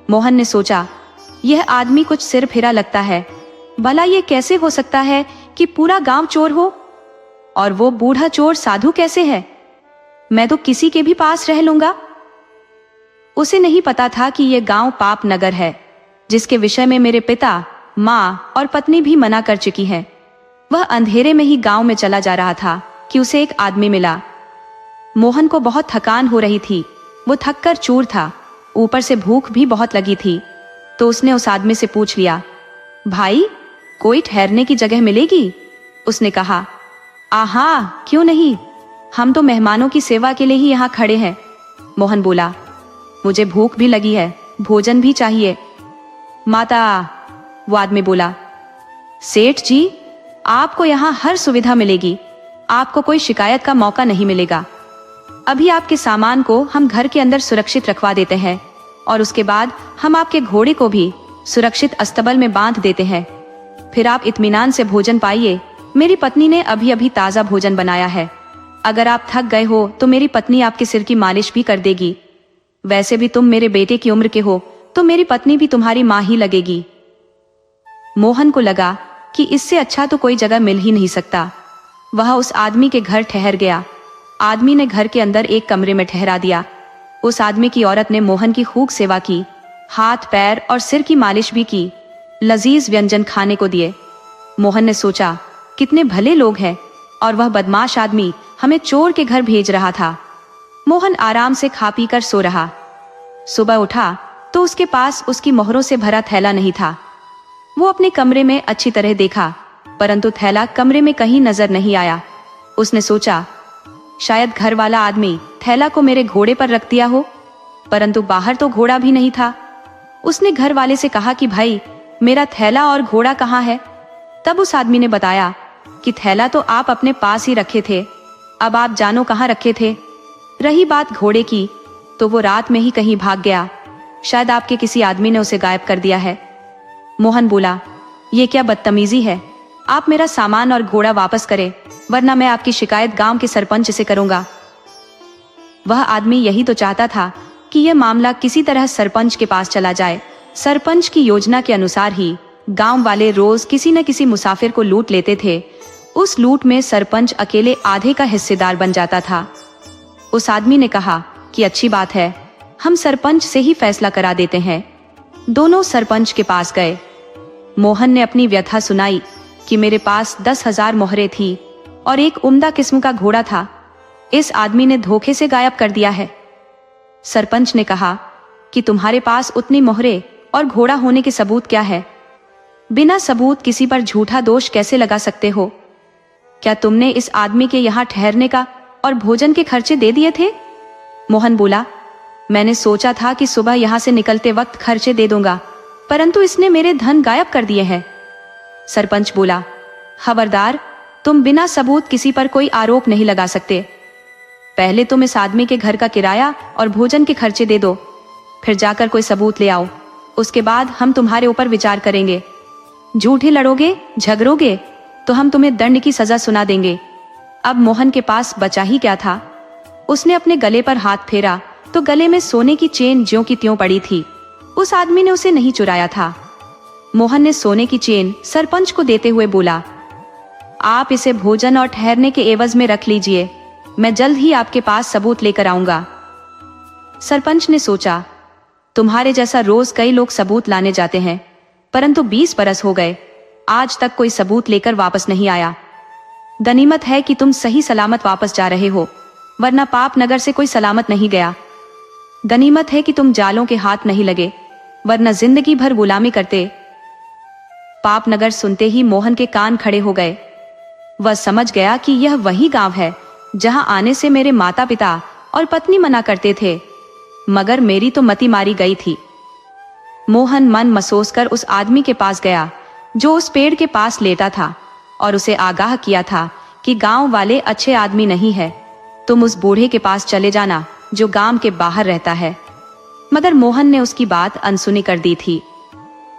मोहन ने सोचा, यह आदमी कुछ सिर फिरा लगता है। भला ये कैसे हो सकता है कि पूरा गांव चोर हो और वो बूढ़ा चोर साधु कैसे है? मैं तो किसी के भी पास रह लूंगा। उसे नहीं पता था कि यह गांव पाप नगर है, जिसके विषय में मेरे पिता, माँ और पत्नी भी मना कर चुकी है। वह अंधेरे में ही गांव में चला जा रहा था कि उसे एक आदमी मिला। मोहन को बहुत थकान हो रही थी। वो थक कर चूर था, ऊपर से भूख भी बहुत लगी थी। तो उसने उस आदमी से पूछ लिया, भाई कोई ठहरने की जगह मिलेगी? उसने कहा, आहा, क्यों नहीं, हम तो मेहमानों की सेवा के लिए ही यहाँ खड़े हैं। मोहन बोला, मुझे भूख भी लगी है, भोजन भी चाहिए। माता, वो आदमी बोला, सेठ जी, आपको यहाँ हर सुविधा मिलेगी, आपको कोई शिकायत का मौका नहीं मिलेगा। अभी आपके सामान को हम घर के अंदर सुरक्षित रखवा देते हैं और उसके बाद हम आपके घोड़े को भी सुरक्षित अस्तबल में बांध देते हैं। फिर आप इत्मीनान से भोजन पाइए। मेरी पत्नी ने अभी अभी ताज़ा भोजन बनाया है। अगर आप थक गए हो तो मेरी पत्नी आपके सिर की मालिश भी कर देगी। वैसे भी तुम मेरे बेटे की उम्र के हो तो मेरी पत्नी भी तुम्हारी माँ ही लगेगी। मोहन को लगा कि इससे अच्छा तो कोई जगह मिल ही नहीं सकता। वह उस आदमी के घर ठहर गया। आदमी ने घर के अंदर एक कमरे में ठहरा दिया। उस आदमी की औरत ने मोहन की खूब सेवा की, हाथ पैर और सिर की मालिश भी की, लजीज व्यंजन खाने को दिए। मोहन ने सोचा, कितने भले लोग हैं और वह बदमाश आदमी हमें चोर के घर भेज रहा था। मोहन आराम से खा पी कर सो रहा। सुबह उठा तो उसके पास उसकी मोहरों से भरा थैला नहीं था। वो अपने कमरे में अच्छी तरह देखा, परंतु थैला कमरे में कहीं नजर नहीं आया। उसने सोचा, शायद घर वाला आदमी थैला को मेरे घोड़े पर रख दिया हो, परंतु बाहर तो घोड़ा भी नहीं था। उसने घर वाले से कहा कि भाई, मेरा थैला और घोड़ा कहाँ है? तब उस आदमी ने बताया कि थैला तो आप अपने पास ही रखे थे, अब आप जानो कहाँ रखे थे। रही बात घोड़े की, तो वो रात में ही कहीं भाग गया। शायद आपके किसी आदमी ने उसे गायब कर दिया है। मोहन बोला, ये क्या बदतमीजी है? आप मेरा सामान और घोड़ा वापस करें, वरना मैं आपकी शिकायत गांव के सरपंच से करूंगा। वह आदमी यही तो चाहता था कि यह मामला किसी तरह सरपंच के पास चला जाए। सरपंच की योजना के अनुसार ही गांव वाले रोज किसी न किसी मुसाफिर को लूट लेते थे। उस लूट में सरपंच अकेले आधे का हिस्सेदार बन जाता था। उस आदमी ने कहा कि अच्छी बात है, हम सरपंच से ही फैसला करा देते हैं। दोनों सरपंच के पास गए। मोहन ने अपनी व्यथा सुनाई कि मेरे पास 10,000 मोहरें थी और एक उम्दा किस्म का घोड़ा था, इस आदमी ने धोखे से गायब कर दिया है। सरपंच ने कहा कि तुम्हारे पास उतनी मोहरें और घोड़ा होने के सबूत क्या है? बिना सबूत किसी पर झूठा दोष कैसे लगा सकते हो? क्या तुमने इस आदमी के यहाँ ठहरने का और भोजन के खर्चे दे दिए थे? मोहन बोला, मैंने सोचा था कि सुबह यहाँ से निकलते वक्त खर्चे दे दूंगा, परंतु इसने मेरे धन गायब कर दिए हैं। सरपंच बोला, खबरदार, तुम बिना सबूत किसी पर कोई आरोप नहीं लगा सकते। पहले तुम इस आदमी के घर का किराया और भोजन के खर्चे दे दो, फिर जाकर कोई सबूत ले आओ, उसके बाद हम तुम्हारे ऊपर विचार करेंगे। झूठे लड़ोगे, झगड़ोगे तो हम तुम्हें दंड की सजा सुना देंगे। अब मोहन के पास बचा ही क्या था। उसने अपने गले पर हाथ फेरा तो गले में सोने की चेन ज्यों की त्यों पड़ी थी। उस आदमी ने उसे नहीं चुराया था। मोहन ने सोने की चेन सरपंच को देते हुए बोला, आप इसे भोजन और ठहरने के एवज में रख लीजिए, मैं जल्द ही आपके पास सबूत लेकर आऊंगा। सरपंच ने सोचा, तुम्हारे जैसा रोज कई लोग सबूत लाने जाते हैं, परंतु 20 बरस हो गए, आज तक कोई सबूत लेकर वापस नहीं आया। गनीमत है कि तुम सही सलामत वापस जा रहे हो, वरना पाप नगर से कोई सलामत नहीं गया। गनीमत है कि तुम जालों के हाथ नहीं लगे, वरना जिंदगी भर गुलामी करते। पाप नगर सुनते ही मोहन के कान खड़े हो गए। वह समझ गया कि यह वही गांव है जहां आने से मेरे माता पिता और पत्नी मना करते थे, मगर मेरी तो मति मारी गई थी। मोहन मन मसोस कर उस आदमी के पास गया जो उस पेड़ के पास लेटा था और उसे आगाह किया था कि गांव वाले अच्छे आदमी नहीं है, तुम उस बूढ़े के पास चले जाना जो गांव के बाहर रहता है। मगर मोहन ने उसकी बात अनसुनी कर दी थी।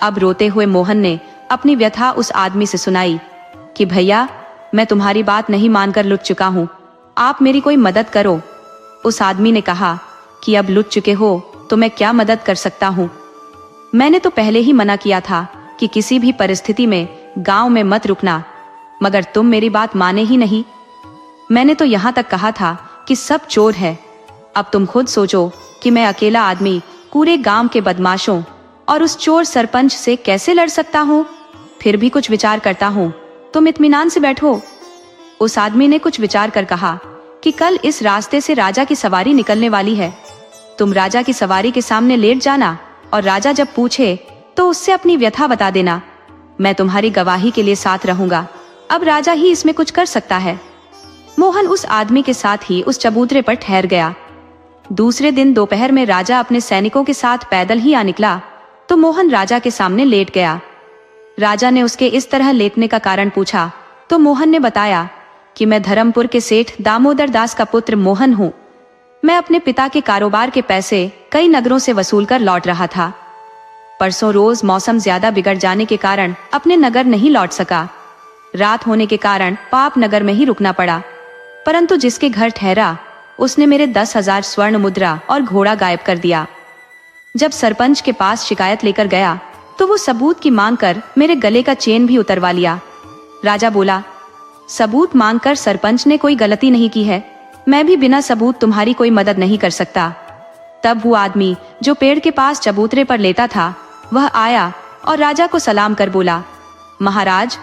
अब रोते हुए मोहन ने अपनी व्यथा उस आदमी से सुनाई कि भैया, मैं तुम्हारी बात नहीं मानकर लुट चुका हूँ, आप मेरी कोई मदद करो। उस आदमी ने कहा कि अब लुट चुके हो तो मैं क्या मदद कर सकता हूँ। मैंने तो पहले ही मना किया था कि किसी भी परिस्थिति में गांव में मत रुकना, मगर तुम मेरी बात माने ही नहीं। मैंने तो यहाँ तक कहा था कि सब चोर है। अब तुम खुद सोचो कि मैं अकेला आदमी पूरे गांव के बदमाशों और उस चोर सरपंच से कैसे लड़ सकता हूँ। फिर भी कुछ विचार करता हूँ, तुम इत्मीनान से बैठो। उस आदमी ने कुछ विचार कर कहा कि कल इस रास्ते से राजा की सवारी निकलने वाली है, तुम राजा की सवारी के सामने लेट जाना और राजा जब पूछे तो उससे अपनी व्यथा बता देना। मैं तुम्हारी गवाही के लिए साथ रहूंगा, अब राजा ही इसमें कुछ कर सकता है। मोहन उस आदमी के साथ ही उस चबूतरे पर ठहर गया। दूसरे दिन दोपहर में राजा अपने सैनिकों के साथ पैदल ही आ निकला तो मोहन राजा के सामने लेट गया। राजा ने उसके इस तरह लेटने का कारण पूछा तो मोहन ने बताया कि मैं धर्मपुर के सेठ दामोदर दास का पुत्र मोहन हूँ। मैं अपने पिता के कारोबार के पैसे कई नगरों से वसूल कर लौट रहा था। परसों रोज मौसम ज्यादा बिगड़ जाने के कारण अपने नगर नहीं लौट सका। रात होने के कारण पाप नगर में ही रुकना पड़ा, परंतु जिसके घर ठहरा उसने मेरे 10,000 स्वर्ण मुद्रा और घोड़ा गायब कर दिया। जब सरपंच के पास शिकायत लेकर गया तो वो सबूत की मांग कर मेरे गले का चेन भी उतरवा लिया। राजा बोला, सबूत मांगकर सरपंच ने कोई गलती नहीं की है, मैं भी बिना सबूत तुम्हारी कोई मदद नहीं कर सकता। तब वो आदमी जो पेड़ के पास चबूतरे पर लेटा था वह आया और राजा को सलाम कर बोला, महाराज,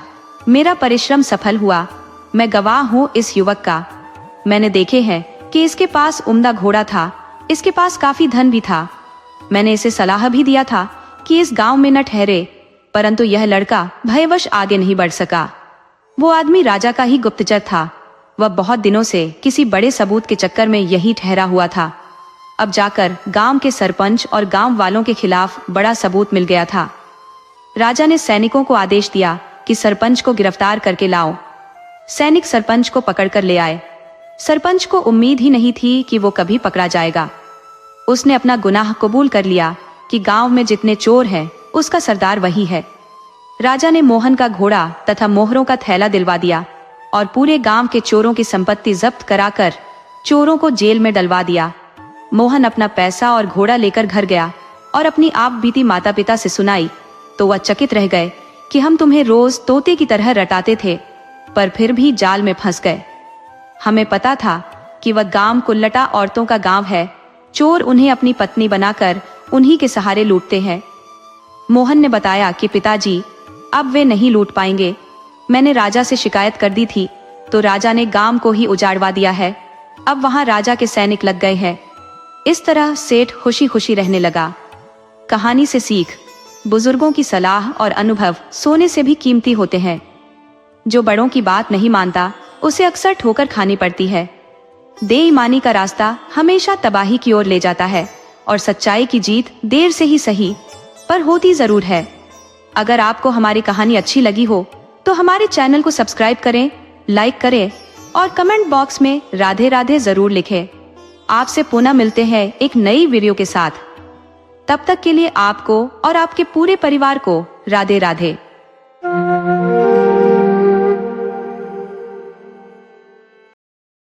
मेरा परिश्रम सफल हुआ, मैं गवाह हूँ इस युवक का। मैंने देखे हैं कि इसके पास उम्दा घोड़ा था, इसके पास काफी धन भी था। मैंने इसे सलाह भी दिया था कि इस गांव में न ठहरे, परंतु यह लड़का भयवश आगे नहीं बढ़ सका। वो आदमी राजा का ही गुप्तचर था। वह बहुत दिनों से किसी बड़े सबूत के चक्कर में यही ठहरा हुआ था। अब जाकर गांव के सरपंच और गांव वालों के खिलाफ बड़ा सबूत मिल गया था। राजा ने सैनिकों को आदेश दिया कि सरपंच को गिरफ्तार करके लाओ। सैनिक सरपंच को पकड़कर ले आए। सरपंच को उम्मीद ही नहीं थी कि वो कभी पकड़ा जाएगा। उसने अपना गुनाह कबूल कर लिया कि गांव में जितने चोर हैं उसका सरदार वही है। राजा ने मोहन का घोड़ा तथा मोहरों का थैला दिलवा दिया और पूरे गांव के चोरों की संपत्ति जब्त कराकर चोरों को जेल में डलवा दिया। मोहन अपना पैसा और घोड़ा लेकर घर गया और अपनी आप बीती माता पिता से सुनाई तो वह चकित रह गए कि हम तुम्हें रोज तोते की तरह रटाते थे, पर फिर भी जाल में फंस गए। हमें पता था कि वह गांव कुल्लटा औरतों का गांव है, चोर उन्हें अपनी पत्नी बनाकर उन्हीं के सहारे लूटते हैं। मोहन ने बताया कि पिताजी, अब वे नहीं लूट पाएंगे। मैंने राजा से शिकायत कर दी थी तो राजा ने गांव को ही उजाड़वा दिया है। अब वहां राजा के सैनिक लग गए हैं। इस तरह सेठ खुशी खुशी रहने लगा। कहानी से सीख, बुजुर्गों की सलाह और अनुभव सोने से भी कीमती होते हैं। जो बड़ों की बात नहीं मानता उसे अक्सर ठोकर खानी पड़ती है। बेईमानी का रास्ता हमेशा तबाही की ओर ले जाता है और सच्चाई की जीत देर से ही सही पर होती जरूर है। अगर आपको हमारी कहानी अच्छी लगी हो तो हमारे चैनल को सब्सक्राइब करें, लाइक करें और कमेंट बॉक्स में राधे राधे जरूर लिखें। आपसे पुनः मिलते हैं एक नई वीडियो के साथ। तब तक के लिए आपको और आपके पूरे परिवार को राधे राधे।